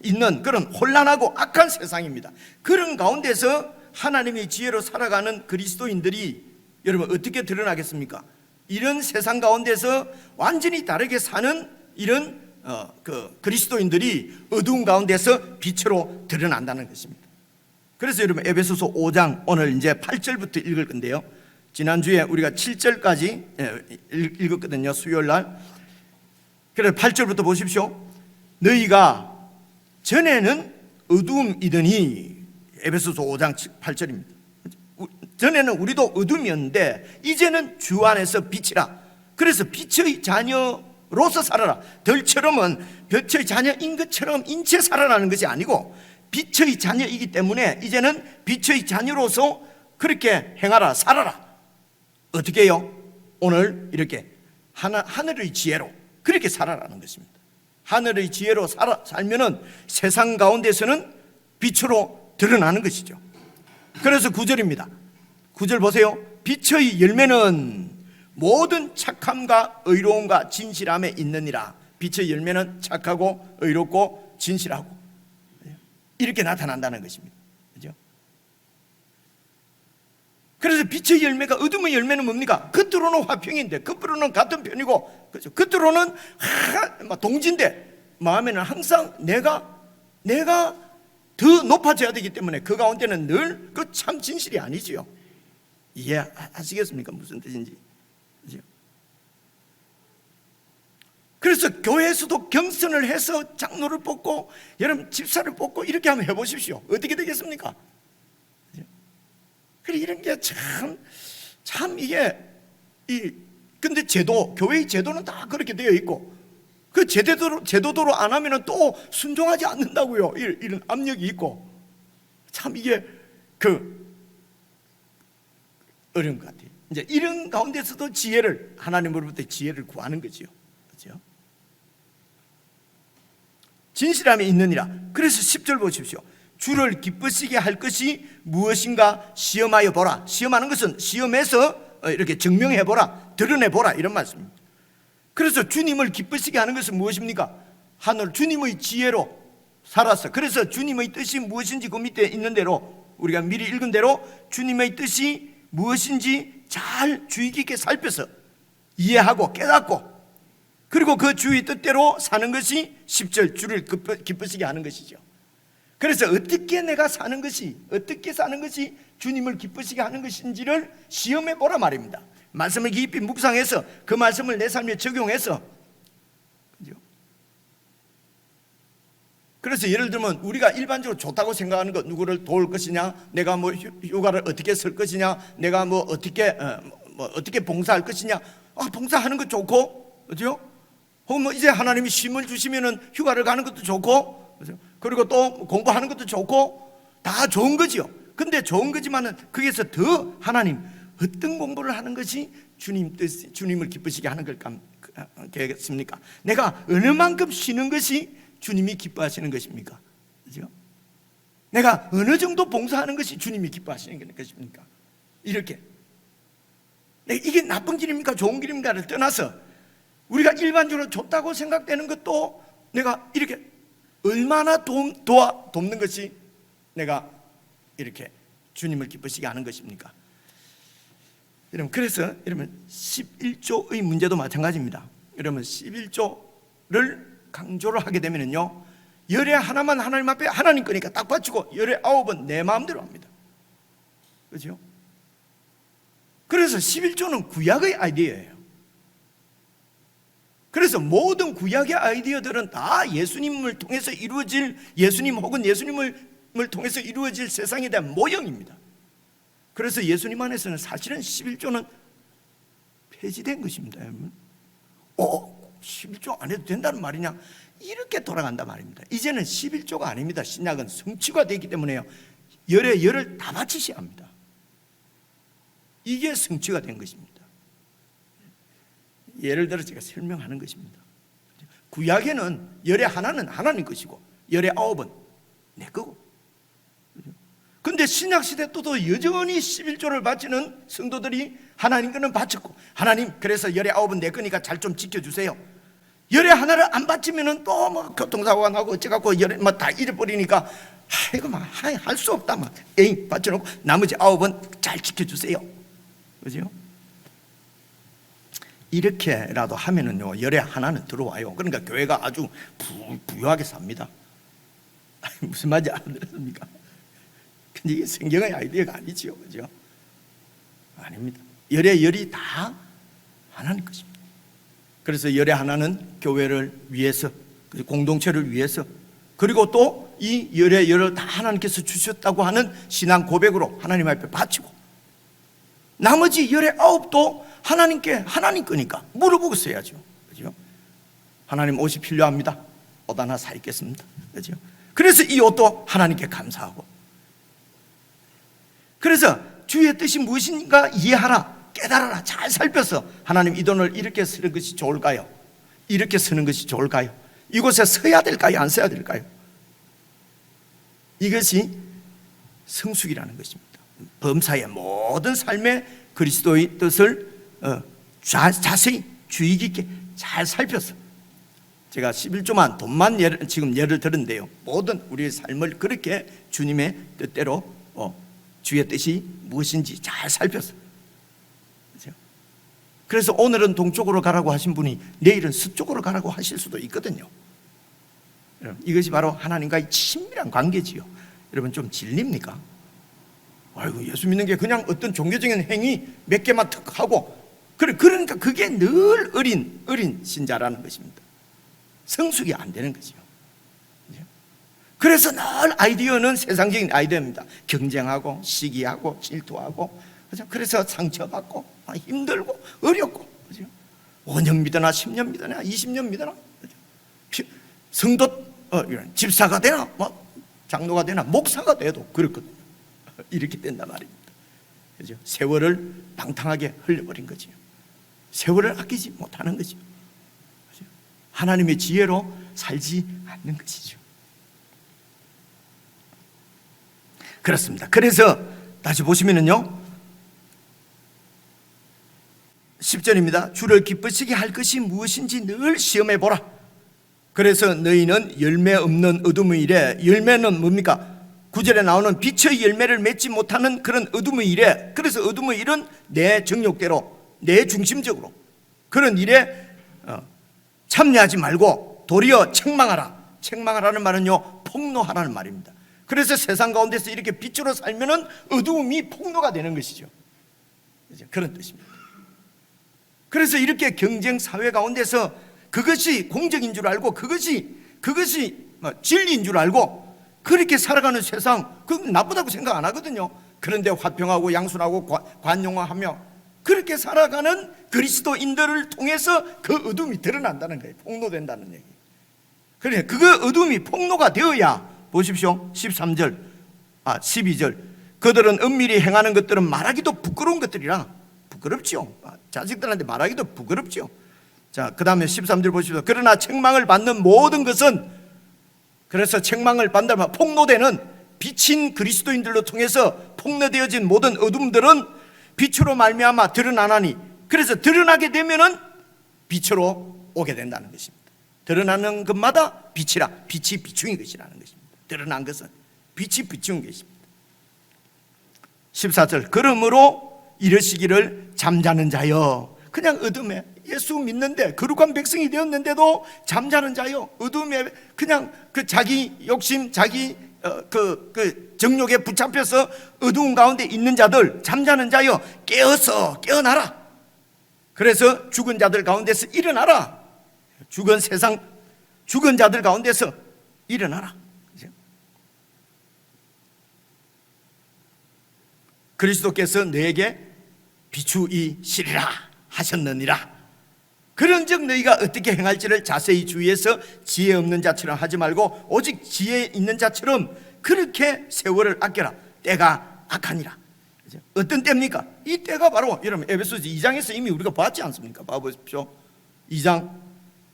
있는 그런 혼란하고 악한 세상입니다. 그런 가운데서 하나님의 지혜로 살아가는 그리스도인들이 여러분 어떻게 드러나겠습니까? 이런 세상 가운데서 완전히 다르게 사는 이런 그리스도인들이 어두운 가운데서 빛으로 드러난다는 것입니다. 그래서 여러분 에베소서 5장 오늘 이제 8절부터 읽을 건데요, 지난주에 우리가 7절까지 읽었거든요, 수요일날. 그래서 8절부터 보십시오. 너희가 전에는 어두움이더니, 에베소서 5장 8절입니다. 전에는 우리도 어둠이었는데 이제는 주 안에서 빛이라. 그래서 빛의 자녀로서 살아라. 들처럼은 빛의 자녀인 것처럼 인체 살아라는 것이 아니고, 빛의 자녀이기 때문에 이제는 빛의 자녀로서 그렇게 행하라, 살아라. 어떻게 해요? 오늘 이렇게 하늘의 지혜로 그렇게 살아라는 것입니다. 하늘의 지혜로 살면은 세상 가운데서는 빛으로 드러나는 것이죠. 그래서 9절입니다. 9절 보세요. 빛의 열매는 모든 착함과 의로움과 진실함에 있느니라. 빛의 열매는 착하고 의롭고 진실하고 이렇게 나타난다는 것입니다. 그렇죠? 그래서 빛의 열매가, 어둠의 열매는 뭡니까? 겉으로는 화평인데 겉으로는 같은 편이고, 그렇죠? 겉으로는 동지인데 마음에는 항상 내가 더 높아져야 되기 때문에 그 가운데는 늘 그 참 진실이 아니지요. 이해하시겠습니까? 무슨 뜻인지. 그렇죠? 그래서 교회에서도 경선을 해서 장로를 뽑고 여러분 집사를 뽑고 이렇게 한번 해보십시오. 어떻게 되겠습니까? 그래, 이런 게 참 이게 근데 교회의 제도는 다 그렇게 되어 있고, 그 제도대로 안 하면은 또 순종하지 않는다고요. 이런 압력이 있고, 참 이게 어려운 것 같아요. 이제 이런 가운데서도 하나님으로부터 지혜를 구하는 거지요. 그렇죠? 진실함에 있느니라. 그래서 10절 보십시오. 주를 기쁘시게 할 것이 무엇인가 시험하여 보라. 시험하는 것은 시험해서 이렇게 증명해 보라, 드러내 보라, 이런 말씀입니다. 그래서 주님을 기쁘시게 하는 것은 무엇입니까? 주님의 지혜로 살았어. 그래서 주님의 뜻이 무엇인지 그 밑에 있는 대로, 우리가 미리 읽은 대로 주님의 뜻이 무엇인지 잘 주의 깊게 살펴서 이해하고 깨닫고, 그리고 그 주의 뜻대로 사는 것이 10절 주를 기쁘시게 하는 것이죠. 그래서 어떻게 사는 것이 주님을 기쁘시게 하는 것인지를 시험해 보라 말입니다. 말씀을 깊이 묵상해서 그 말씀을 내 삶에 적용해서. 그래서 예를 들면 우리가 일반적으로 좋다고 생각하는 것, 누구를 도울 것이냐, 내가 뭐 휴가를 어떻게 쓸 것이냐, 내가 뭐 어떻게 봉사할 것이냐. 봉사하는 것 좋고, 그렇죠? 혹은 뭐 이제 하나님이 쉼을 주시면은 휴가를 가는 것도 좋고, 그렇죠? 그리고 또 공부하는 것도 좋고, 다 좋은 거지요. 근데 좋은 거지만은 거기에서 더 하나님 어떤 공부를 하는 것이 주님을 기쁘시게 하는 걸겠습니까? 내가 어느 만큼 쉬는 것이 주님이 기뻐하시는 것입니까? 그렇죠? 내가 어느 정도 봉사하는 것이 주님이 기뻐하시는 것입니까? 이렇게 이게 나쁜 길입니까? 좋은 길입니까를 떠나서 우리가 일반적으로 좋다고 생각되는 것도 내가 이렇게 얼마나 돕는 것이 내가 이렇게 주님을 기쁘시게 하는 것입니까? 여러분, 그래서 여러분 11조의 문제도 마찬가지입니다. 여러분 11조를 강조를 하게 되면요, 열의 하나만 하나님 앞에 하나님 거니까 딱 바치고 열의 9은 내 마음대로 합니다. 그렇죠? 그래서 11조는 구약의 아이디어예요. 그래서 모든 구약의 아이디어들은 다 예수님을 통해서 이루어질, 예수님 혹은 예수님을 통해서 이루어질 세상에 대한 모형입니다. 그래서 예수님 안에서는 사실은 11조는 폐지된 것입니다. 11조 안 해도 된다는 말이냐? 이렇게 돌아간단 말입니다. 이제는 11조가 아닙니다. 신약은 성취가 되기 때문에요, 열의 열을 다 바치셔야 합니다. 이게 성취가 된 것입니다. 예를 들어 제가 설명하는 것입니다. 구약에는 열의 하나는 하나님 것이고 열의 9은 내 거고, 근데 신약시대 또 여전히 11조를 바치는 성도들이 하나님 거는 바쳤고, 하나님 그래서 열의 9은 내 거니까 잘 좀 지켜주세요. 열의 하나를 안 바치면은 또 뭐 교통사고가 나고 어째갖고 열의 뭐 다 잃어버리니까 이거 막 할 수 없다 막 바쳐놓고 나머지 9은 잘 지켜주세요. 그죠? 이렇게라도 하면은요, 열의 하나는 들어와요. 그러니까 교회가 아주 부유하게 삽니다. 무슨 말인지 알아들었습니까? 근데 이게 성경의 아이디어가 아니죠. 그죠? 아닙니다. 열의 열이 다 하나님 것입니다. 그래서 열의 하나는 교회를 위해서, 공동체를 위해서, 그리고 또 이 열의 열을 다 하나님께서 주셨다고 하는 신앙 고백으로 하나님 앞에 바치고, 나머지 열의 9도 하나님께 하나님 거니까 물어보고 써야죠. 그죠? 하나님 옷이 필요합니다. 옷 하나 사 입겠습니다. 그죠? 그래서 이 옷도 하나님께 감사하고, 그래서 주의 뜻이 무엇인가 이해하라, 깨달아라, 잘 살펴서 하나님 이 돈을 이렇게 쓰는 것이 좋을까요? 이렇게 쓰는 것이 좋을까요? 이곳에 써야 될까요? 안 써야 될까요? 이것이 성숙이라는 것입니다. 범사의 모든 삶의 그리스도의 뜻을 자세히 주의 깊게 잘 살펴서, 제가 11조만 돈만 지금 예를 들었는데요, 모든 우리의 삶을 그렇게 주님의 뜻대로 주의 뜻이 무엇인지 잘 살펴서, 그렇죠? 그래서 오늘은 동쪽으로 가라고 하신 분이 내일은 서쪽으로 가라고 하실 수도 있거든요. 이것이 바로 하나님과의 친밀한 관계지요. 여러분, 좀 질립니까? 아이고, 예수 믿는 게 그냥 어떤 종교적인 행위 몇 개만 턱 하고, 그러니까 그게 늘 어린 신자라는 것입니다. 성숙이 안 되는 거죠. 그래서 늘 아이디어는 세상적인 아이디어입니다. 경쟁하고 시기하고 질투하고, 그죠? 그래서 상처받고 힘들고 어렵고, 그죠? 5년 믿으나 10년 믿으나 20년 믿으나, 그죠? 성도 집사가 되나 뭐 장로가 되나 목사가 돼도 그렇거든요. 이렇게 된단 말입니다. 그죠? 세월을 방탕하게 흘려버린 거죠. 세월을 아끼지 못하는 거죠. 그죠? 하나님의 지혜로 살지 않는 것이죠. 그렇습니다. 그래서 다시 보시면은요, 10절입니다. 주를 기쁘시게 할 것이 무엇인지 늘 시험해 보라. 그래서 너희는 열매 없는 어둠의 일에, 열매는 뭡니까? 9절에 나오는 빛의 열매를 맺지 못하는 그런 어둠의 일에, 그래서 어둠의 일은 내 정욕대로, 내 중심적으로 그런 일에 참여하지 말고 도리어 책망하라. 책망하라는 말은요, 폭로하라는 말입니다. 그래서 세상 가운데서 이렇게 빛으로 살면은 어두움이 폭로가 되는 것이죠. 그런 뜻입니다. 그래서 이렇게 경쟁 사회 가운데서 그것이 공적인 줄 알고, 그것이 진리인 줄 알고 그렇게 살아가는 세상, 그건 나쁘다고 생각 안 하거든요. 그런데 화평하고 양순하고 관용화하며 그렇게 살아가는 그리스도인들을 통해서 그 어둠이 드러난다는 거예요. 폭로된다는 얘기. 그래, 그 어둠이 폭로가 되어야, 보십시오. 12절 그들은 은밀히 행하는 것들은 말하기도 부끄러운 것들이라. 부끄럽죠. 자식들한테 말하기도 부끄럽죠. 자, 그 다음에 13절 보십시오. 그러나 책망을 받는 모든 것은, 그래서 책망을 받는다면 폭로되는 빛인 그리스도인들로 통해서 폭로되어진 모든 어둠들은 빛으로 말미암아 드러나나니, 그래서 드러나게 되면은 빛으로 오게 된다는 것입니다. 드러나는 것마다 빛이라, 빛이 비추인 것이라는 것입니다. 드러난 것은 빛이 비추인 것입니다. 14절, 그러므로 이러시기를 잠자는 자여, 그냥 어둠에, 예수 믿는데 거룩한 백성이 되었는데도 잠자는 자여, 어둠에 그냥 그 자기 욕심, 자기 그 정욕에 붙잡혀서 어두운 가운데 있는 자들, 잠자는 자여 깨어서 깨어나라. 그래서 죽은 자들 가운데서 일어나라. 죽은 세상 죽은 자들 가운데서 일어나라. 그리스도께서 너에게 비추이시리라 하셨느니라. 그런즉 너희가 어떻게 행할지를 자세히 주의해서 지혜 없는 자처럼 하지 말고 오직 지혜 있는 자처럼 그렇게 세월을 아껴라. 때가 악하니라. 어떤 때입니까? 이 때가 바로 여러분 에베소서 2장에서 이미 우리가 봤지 않습니까? 봐보십시오. 2장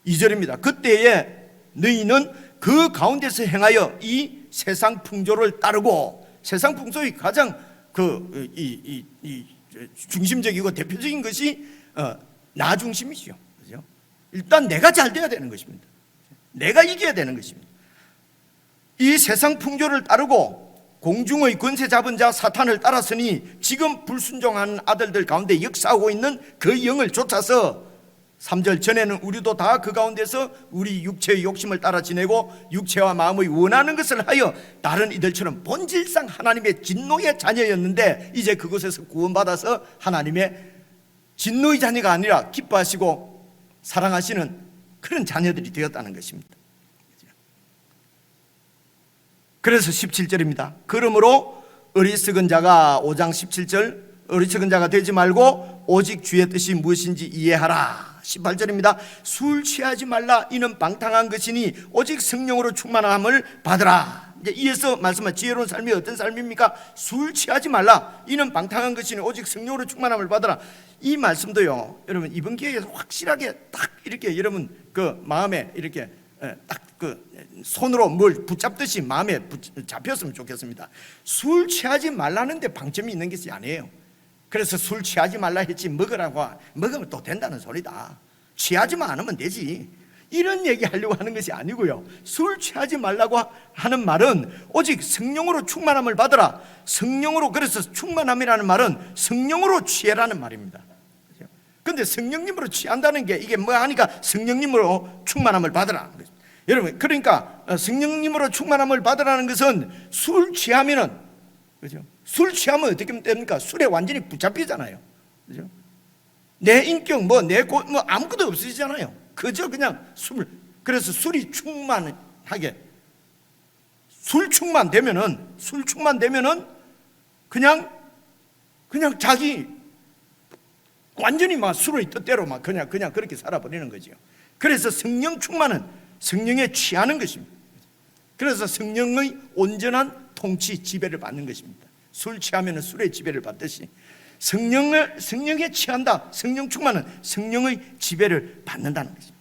2절입니다. 그때에 너희는 그 가운데서 행하여 이 세상 풍조를 따르고, 세상 풍조의 가장 중심적이고 대표적인 것이 나 중심이죠. 그죠? 일단 내가 잘 돼야 되는 것입니다. 내가 이겨야 되는 것입니다. 이 세상 풍조를 따르고 공중의 권세 잡은 자 사탄을 따랐으니 지금 불순종하는 아들들 가운데 역사하고 있는 그 영을 쫓아서, 3절, 전에는 우리도 다 그 가운데서 우리 육체의 욕심을 따라 지내고 육체와 마음의 원하는 것을 하여 다른 이들처럼 본질상 하나님의 진노의 자녀였는데 이제 그곳에서 구원받아서 하나님의 진노의 자녀가 아니라 기뻐하시고 사랑하시는 그런 자녀들이 되었다는 것입니다. 그래서 17절입니다. 그러므로 어리석은 자가, 5장 17절, 어리석은 자가 되지 말고 오직 주의 뜻이 무엇인지 이해하라. 18절입니다. 술 취하지 말라. 이는 방탕한 것이니 오직 성령으로 충만함을 받으라. 이제 이어서 말씀한 지혜로운 삶이 어떤 삶입니까? 술 취하지 말라. 이는 방탕한 것이니 오직 성령으로 충만함을 받으라. 이 말씀도요, 여러분 이번 기회에 확실하게 딱 이렇게 여러분 그 마음에 이렇게 딱 그 손으로 뭘 붙잡듯이 마음에 잡혔으면 좋겠습니다. 술 취하지 말라는데 방점이 있는 것이 아니에요. 그래서 술 취하지 말라 했지 먹으라고, 먹으면 또 된다는 소리다. 취하지만 않으면 되지. 이런 얘기 하려고 하는 것이 아니고요. 술 취하지 말라고 하는 말은 오직 성령으로 충만함을 받으라. 성령으로, 그래서 충만함이라는 말은 성령으로 취해라는 말입니다. 그런데 성령님으로 취한다는 게 이게 뭐 하니까 성령님으로 충만함을 받으라. 여러분, 그러니까 성령님으로 충만함을 받으라는 것은 술 취하면은, 그죠? 술 취하면 어떻게 됩니까? 술에 완전히 붙잡히잖아요. 그죠? 내 인격, 뭐 아무것도 없으시잖아요. 그저 그냥 술. 그래서 술이 충만하게, 술 충만 되면은 그냥 자기 완전히 막 술의 뜻대로 막 그냥 그렇게 살아버리는 거죠. 그래서 성령 충만은 성령에 취하는 것입니다. 그래서 성령의 온전한 통치, 지배를 받는 것입니다. 술 취하면 술의 지배를 받듯이 성령에 취한다. 성령 충만은 성령의 지배를 받는다는 것입니다.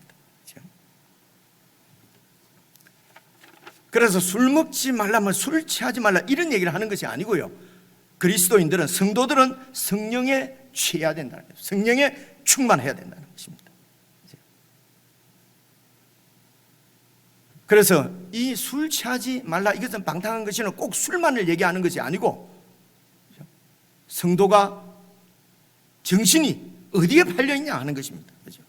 그래서 술 먹지 말라면 술 취하지 말라 이런 얘기를 하는 것이 아니고요. 그리스도인들은, 성도들은 성령에 취해야 된다는 것입니다. 성령에 충만해야 된다는 것입니다. 그래서 이 술 취하지 말라, 이것은 방탕한 것이는 꼭 술만을 얘기하는 것이 아니고, 성도가 정신이 어디에 팔려있냐 하는 것입니다. 그렇죠?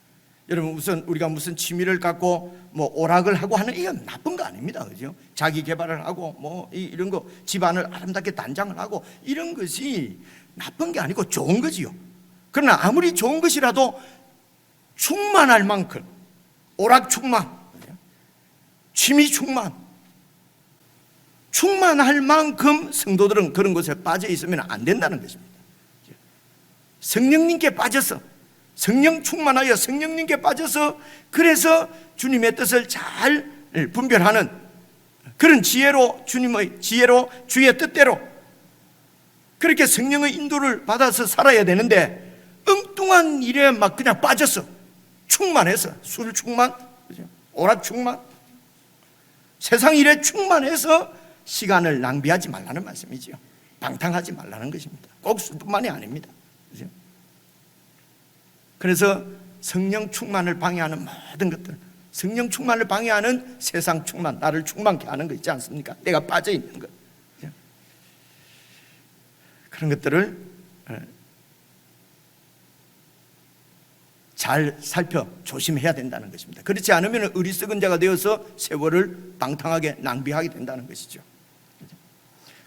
여러분, 우선 우리가 무슨 취미를 갖고 뭐 오락을 하고 하는, 이건 나쁜 거 아닙니다. 그죠? 자기 개발을 하고 뭐 이런 거, 집안을 아름답게 단장을 하고 이런 것이 나쁜 게 아니고 좋은 거지요. 그러나 아무리 좋은 것이라도 충만할 만큼, 오락 충만, 취미 충만할 만큼 성도들은 그런 것에 빠져 있으면 안 된다는 것입니다. 성령님께 빠져서, 성령 충만하여 성령님께 빠져서, 그래서 주님의 뜻을 잘 분별하는 그런 지혜로, 주님의 지혜로, 주의 뜻대로 그렇게 성령의 인도를 받아서 살아야 되는데, 엉뚱한 일에 막 그냥 빠져서 충만해서, 술 충만, 오락 충만, 세상 일에 충만해서 시간을 낭비하지 말라는 말씀이죠. 방탕하지 말라는 것입니다. 꼭 술뿐만이 아닙니다. 그죠? 그래서 성령 충만을 방해하는 모든 것들, 성령 충만을 방해하는 세상 충만, 나를 충만케 하는 거 있지 않습니까? 내가 빠져 있는 것, 그죠? 그런 것들을 잘 살펴 조심해야 된다는 것입니다. 그렇지 않으면 어리석은 자가 되어서 세월을 방탕하게 낭비하게 된다는 것이죠.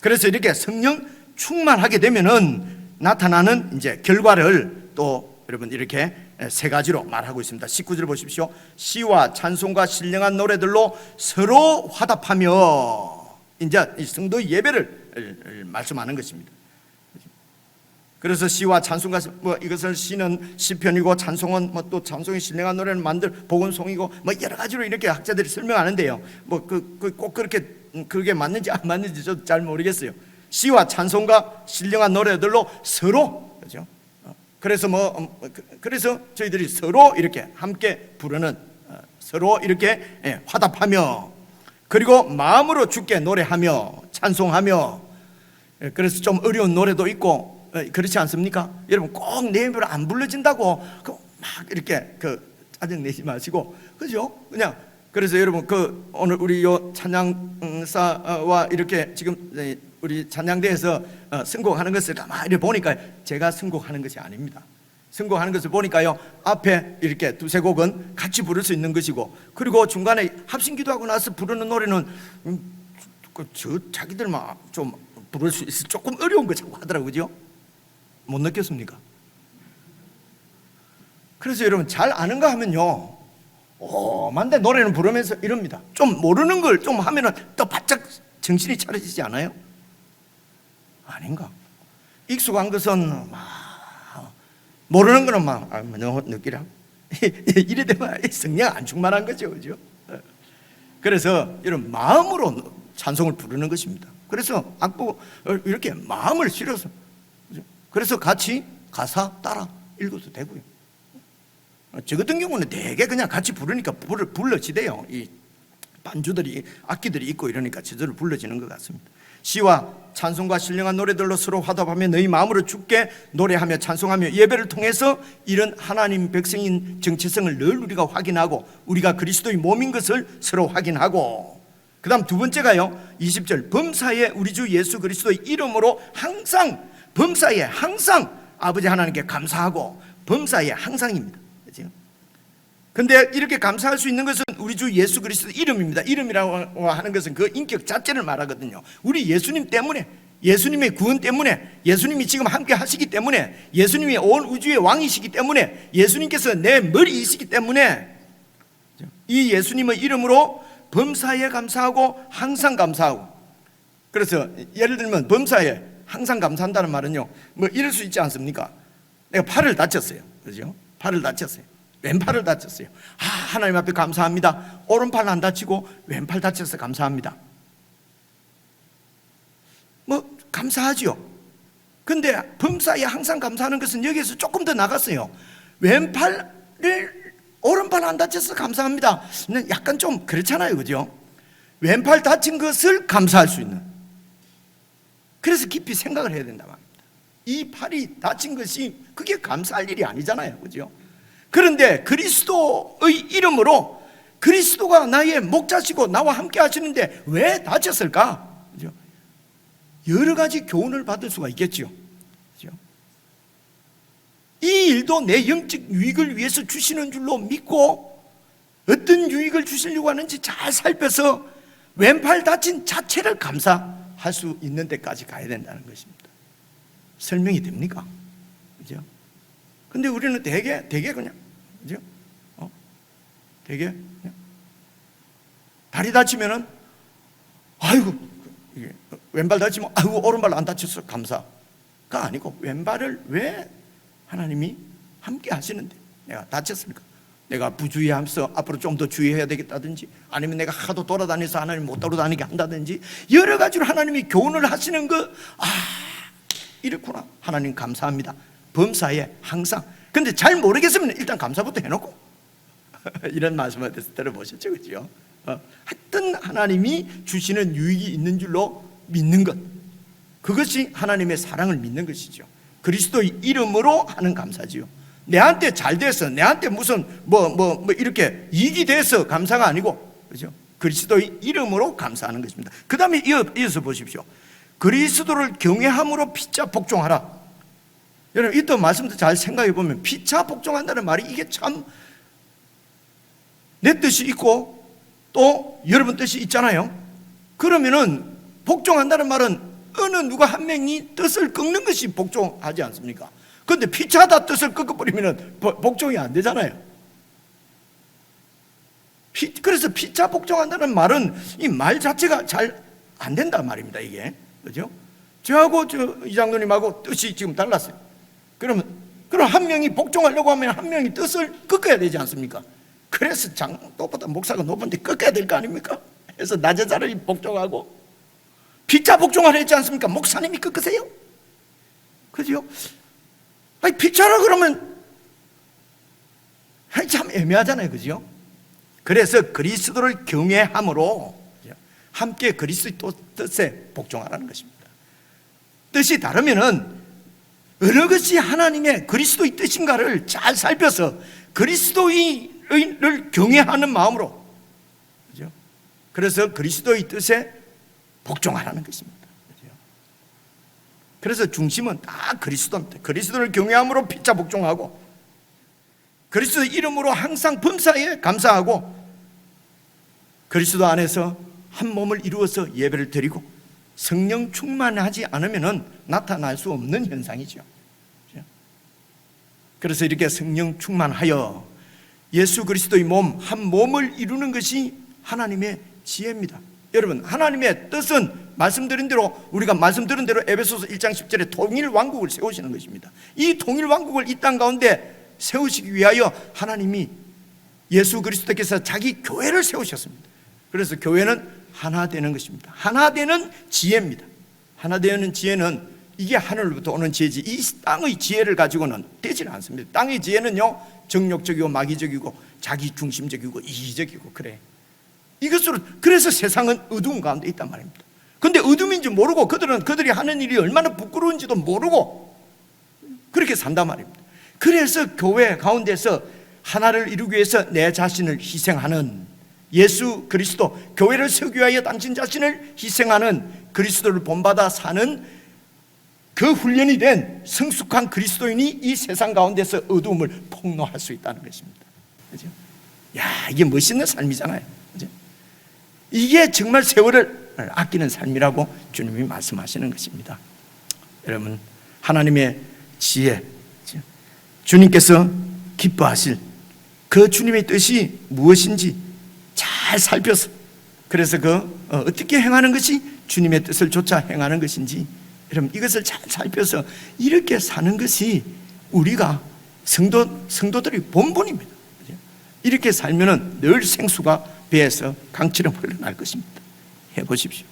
그래서 이렇게 성령 충만하게 되면은 나타나는 이제 결과를 또 여러분 이렇게 세 가지로 말하고 있습니다. 19절 보십시오. 시와 찬송과 신령한 노래들로 서로 화답하며, 이제 이 성도 예배를 말씀하는 것입니다. 그래서 시와 찬송가, 이것을 시는 시편이고 찬송은 또 찬송의 신령한 노래는 만들 복음송이고 여러 가지로 이렇게 학자들이 설명하는데요. 꼭 그게 맞는지 안 맞는지 저도 잘 모르겠어요. 시와 찬송가 신령한 노래들로 서로, 그죠? 그래서 저희들이 서로 이렇게 함께 부르는, 서로 이렇게 화답하며, 그리고 마음으로 주께 노래하며 찬송하며. 그래서 좀 어려운 노래도 있고 그렇지 않습니까? 여러분 꼭 내 입으로 안 불러진다고 막 이렇게 짜증 내지 마시고, 그죠? 그냥 그래서 여러분 오늘 우리 요 찬양사와 이렇게 지금 우리 찬양대에서 선곡하는 것을 가만히 보니까 제가 선곡하는 것이 아닙니다. 선곡하는 것을 보니까요, 앞에 이렇게 두세 곡은 같이 부를 수 있는 것이고, 그리고 중간에 합심기도하고 나서 부르는 노래는 자기들만 좀 부를 수 있어 조금 어려운 거 자꾸 하더라고요. 그죠? 못 느꼈습니까? 그래서 여러분 잘 아는가 하면요, 만데 노래는 부르면서 이럽니다. 좀 모르는 걸 좀 하면은 또 바짝 정신이 차려지지 않아요? 아닌가? 익숙한 것은 모르는 거는 너무 느끼라. 이래 되면 성령 안 충만한 거죠, 그죠? 그래서 여러분 마음으로 찬송을 부르는 것입니다. 그래서 악보 이렇게 마음을 실어서, 그래서 같이 가사 따라 읽어도 되고요. 저 같은 경우는 되게 그냥 같이 부르니까 불러지대요. 이 반주들이, 악기들이 있고 이러니까 저절로 불러지는 것 같습니다. 시와 찬송과 신령한 노래들로 서로 화답하며 너희 마음으로 주께 노래하며 찬송하며, 예배를 통해서 이런 하나님 백성인 정체성을 늘 우리가 확인하고 우리가 그리스도의 몸인 것을 서로 확인하고, 그 다음 두 번째가요, 20절 범사에 우리 주 예수 그리스도의 이름으로 항상, 범사에 항상 아버지 하나님께 감사하고, 범사에 항상입니다. 그렇죠? 근데 이렇게 감사할 수 있는 것은 우리 주 예수 그리스도 이름입니다. 이름이라고 하는 것은 그 인격 자체를 말하거든요. 우리 예수님 때문에, 예수님의 구원 때문에, 예수님이 지금 함께 하시기 때문에, 예수님이 온 우주의 왕이시기 때문에, 예수님께서 내 머리이시기 때문에 이 예수님의 이름으로 범사에 감사하고 항상 감사하고. 그래서 예를 들면 범사에 항상 감사한다는 말은요, 이럴 수 있지 않습니까? 내가 팔을 다쳤어요. 그죠? 팔을 다쳤어요. 왼팔을 다쳤어요. 하나님 앞에 감사합니다. 오른팔 안 다치고 왼팔 다쳐서 감사합니다. 감사하죠. 근데 범사에 항상 감사하는 것은 여기에서 조금 더 나갔어요. 오른팔 안 다쳐서 감사합니다. 약간 좀 그렇잖아요, 그죠? 왼팔 다친 것을 감사할 수 있는. 그래서 깊이 생각을 해야 된다 말입니다. 이 팔이 다친 것이 그게 감사할 일이 아니잖아요, 그죠? 그런데 그리스도의 이름으로, 그리스도가 나의 목자시고 나와 함께 하시는데 왜 다쳤을까? 그죠? 여러 가지 교훈을 받을 수가 있겠죠. 그죠? 이 일도 내 영적 유익을 위해서 주시는 줄로 믿고, 어떤 유익을 주시려고 하는지 잘 살펴서 왼팔 다친 자체를 감사할 수 있는 데까지 가야 된다는 것입니다. 설명이 됩니까? 그죠? 근데 우리는 되게 그냥, 그죠? 되게 그냥 다리 다치면은 아이고, 이게 왼발 다치면 아이고 오른발 안 다쳤어 감사가 아니고, 왼발을 왜 하나님이 함께 하시는데 내가 다쳤습니까? 내가 부주의하면서 앞으로 좀 더 주의해야 되겠다든지, 아니면 내가 하도 돌아다녀서 하나님 못 돌아다니게 한다든지, 여러 가지로 하나님이 교훈을 하시는 거, 이렇구나. 하나님 감사합니다. 범사에 항상. 근데 잘 모르겠으면 일단 감사부터 해놓고 이런 말씀을 들어보셨죠, 그죠? 하여튼 하나님이 주시는 유익이 있는 줄로 믿는 것, 그것이 하나님의 사랑을 믿는 것이죠. 그리스도의 이름으로 하는 감사지요. 내한테 잘 돼서, 내한테 무슨 이렇게 이익이 돼서 감사가 아니고, 그죠? 그리스도의 이름으로 감사하는 것입니다. 그 다음에 이어서 보십시오. 그리스도를 경외함으로 피차 복종하라. 여러분, 이때 말씀도 잘 생각해 보면 피차 복종한다는 말이 이게 참 내 뜻이 있고 또 여러분 뜻이 있잖아요. 그러면은 복종한다는 말은 어느 누가 한 명이 뜻을 꺾는 것이 복종하지 않습니까? 그런데 피차하다 뜻을 꺾어버리면 복종이 안 되잖아요. 그래서 피차 복종한다는 말은 이 말 자체가 잘 안 된단 말입니다, 이게. 그죠? 저하고 이 장로님하고 뜻이 지금 달랐어요. 그럼 한 명이 복종하려고 하면 한 명이 뜻을 꺾어야 되지 않습니까? 그래서 장로보다 목사가 높은데 꺾어야 될 거 아닙니까? 그래서 낮은 사람이 복종하고, 피차 복종하려 했지 않습니까? 목사님이 꺾으세요. 그죠? 아니, 피차라 그러면 참 애매하잖아요. 그죠? 그래서 그리스도를 경외함으로 함께 그리스도 뜻에 복종하라는 것입니다. 뜻이 다르면은 어느 것이 하나님의 그리스도의 뜻인가를 잘 살펴서 그리스도를 경외하는 마음으로, 그죠? 그래서 그리스도의 뜻에 복종하라는 것입니다. 그죠? 그래서 중심은 다 그리스도입니다. 그리스도를 경외함으로 피차 복종하고, 그리스도 이름으로 항상 범사에 감사하고, 그리스도 안에서 한 몸을 이루어서 예배를 드리고, 성령 충만하지 않으면 나타날 수 없는 현상이죠. 그래서 이렇게 성령 충만하여 예수 그리스도의 몸, 한 몸을 이루는 것이 하나님의 지혜입니다. 여러분, 하나님의 뜻은 말씀드린 대로, 우리가 말씀드린 대로 에베소서 1장 10절에 통일 왕국을 세우시는 것입니다. 이 통일 왕국을 이 땅 가운데 세우시기 위하여 하나님이 예수 그리스도께서 자기 교회를 세우셨습니다. 그래서 교회는 하나 되는 것입니다. 하나 되는 지혜입니다. 하나 되는 지혜는 이게 하늘로부터 오는 지혜지, 이 땅의 지혜를 가지고는 되지는 않습니다. 땅의 지혜는요, 정욕적이고 마귀적이고 자기중심적이고 이기적이고 그래. 이것으로, 그래서 세상은 어두운 가운데 있단 말입니다. 근데 어둠인지 모르고 그들이 하는 일이 얼마나 부끄러운지도 모르고 그렇게 산단 말입니다. 그래서 교회 가운데서 하나를 이루기 위해서 내 자신을 희생하는 예수 그리스도, 교회를 세우기 위하여 당신 자신을 희생하는, 그리스도를 본받아 사는 그 훈련이 된 성숙한 그리스도인이 이 세상 가운데서 어두움을 폭로할 수 있다는 것입니다. 그죠? 야, 이게 멋있는 삶이잖아요. 그죠? 이게 정말 세월을 아끼는 삶이라고 주님이 말씀하시는 것입니다. 여러분, 하나님의 지혜, 주님께서 기뻐하실 그 주님의 뜻이 무엇인지 잘 살펴서, 그래서 어떻게 행하는 것이 주님의 뜻을 좇아 행하는 것인지, 여러분, 이것을 잘 살펴서 이렇게 사는 것이 우리가 성도들의 본분입니다. 이렇게 살면은 늘 생수가 배에서 강처럼 흘러날 것입니다. 해보십시오.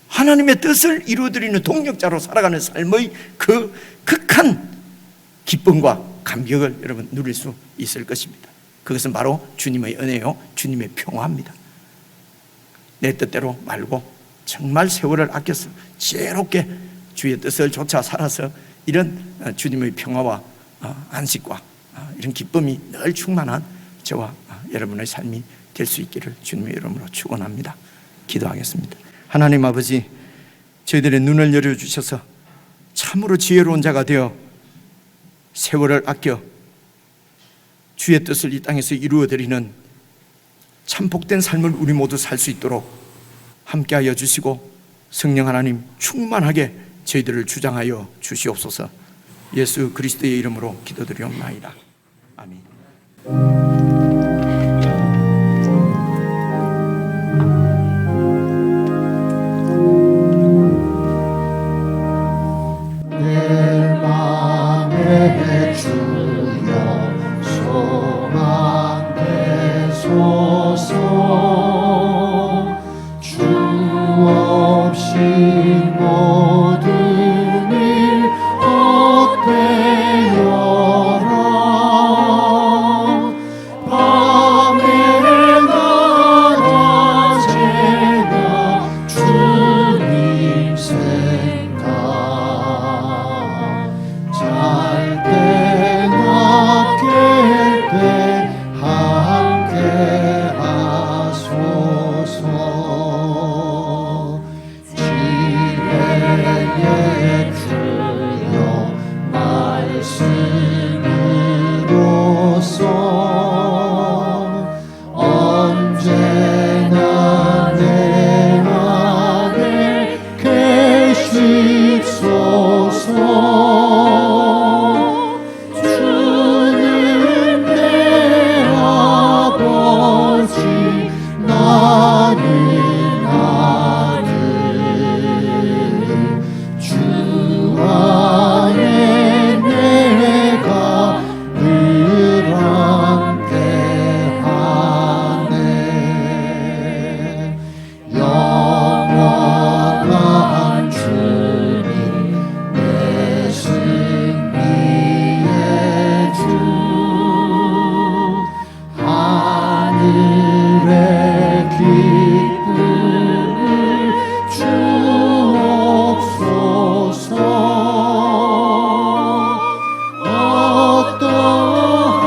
하나님의 뜻을 이루어드리는 동력자로 살아가는 삶의 그 극한 기쁨과 감격을 여러분 누릴 수 있을 것입니다. 그것은 바로 주님의 은혜요, 주님의 평화입니다. 내 뜻대로 말고 정말 세월을 아껴서 지혜롭게 주의 뜻을 좇아 살아서 이런 주님의 평화와 안식과 이런 기쁨이 늘 충만한 저와 여러분의 삶이 될 수 있기를 주님의 이름으로 축원합니다. 기도하겠습니다. 하나님 아버지, 저희들의 눈을 열어주셔서 참으로 지혜로운 자가 되어 세월을 아껴 주의 뜻을 이 땅에서 이루어드리는 참 복된 삶을 우리 모두 살 수 있도록 함께하여 주시고, 성령 하나님 충만하게 저희들을 주장하여 주시옵소서. 예수 그리스도의 이름으로 기도드리옵나이다. 아멘. 내 맘에 주여 소망되소서. 주 없이 모든 일 헛되어라. 주여 말씀으로써 언제나 내 안에 계십소서. 주는 내 아버지 나는 아들 주 안에 내가 늘 함께하네. 영원한 주님 내 승리의 주 하늘의 기쁨을 주옵소서. 어떠한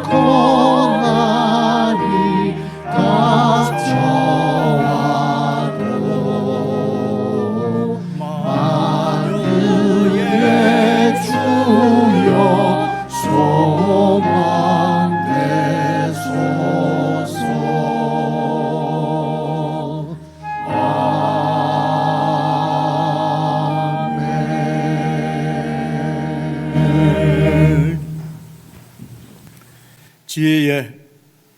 고난이 닥쳐와도 만유의 주여 소망되소서. 아멘. 지혜의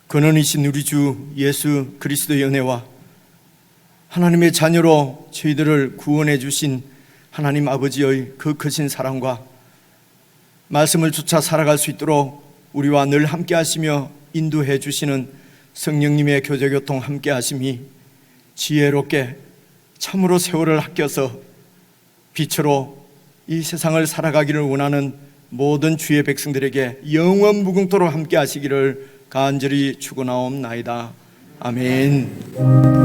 근원이신 우리 주 예수 그리스도의 은혜와 하나님의 자녀로 저희들을 구원해 주신 하나님 아버지의 그 크신 사랑과 말씀을 쫓아 살아갈 수 있도록 우리와 늘 함께 하시며 인도해 주시는 성령님의 교제교통 함께 하심이 지혜롭게 참으로 세월을 아껴서 빛으로 이 세상을 살아가기를 원하는 모든 주의 백성들에게 영원 무궁토록 함께 하시기를 간절히 축원하옵나이다. 아멘.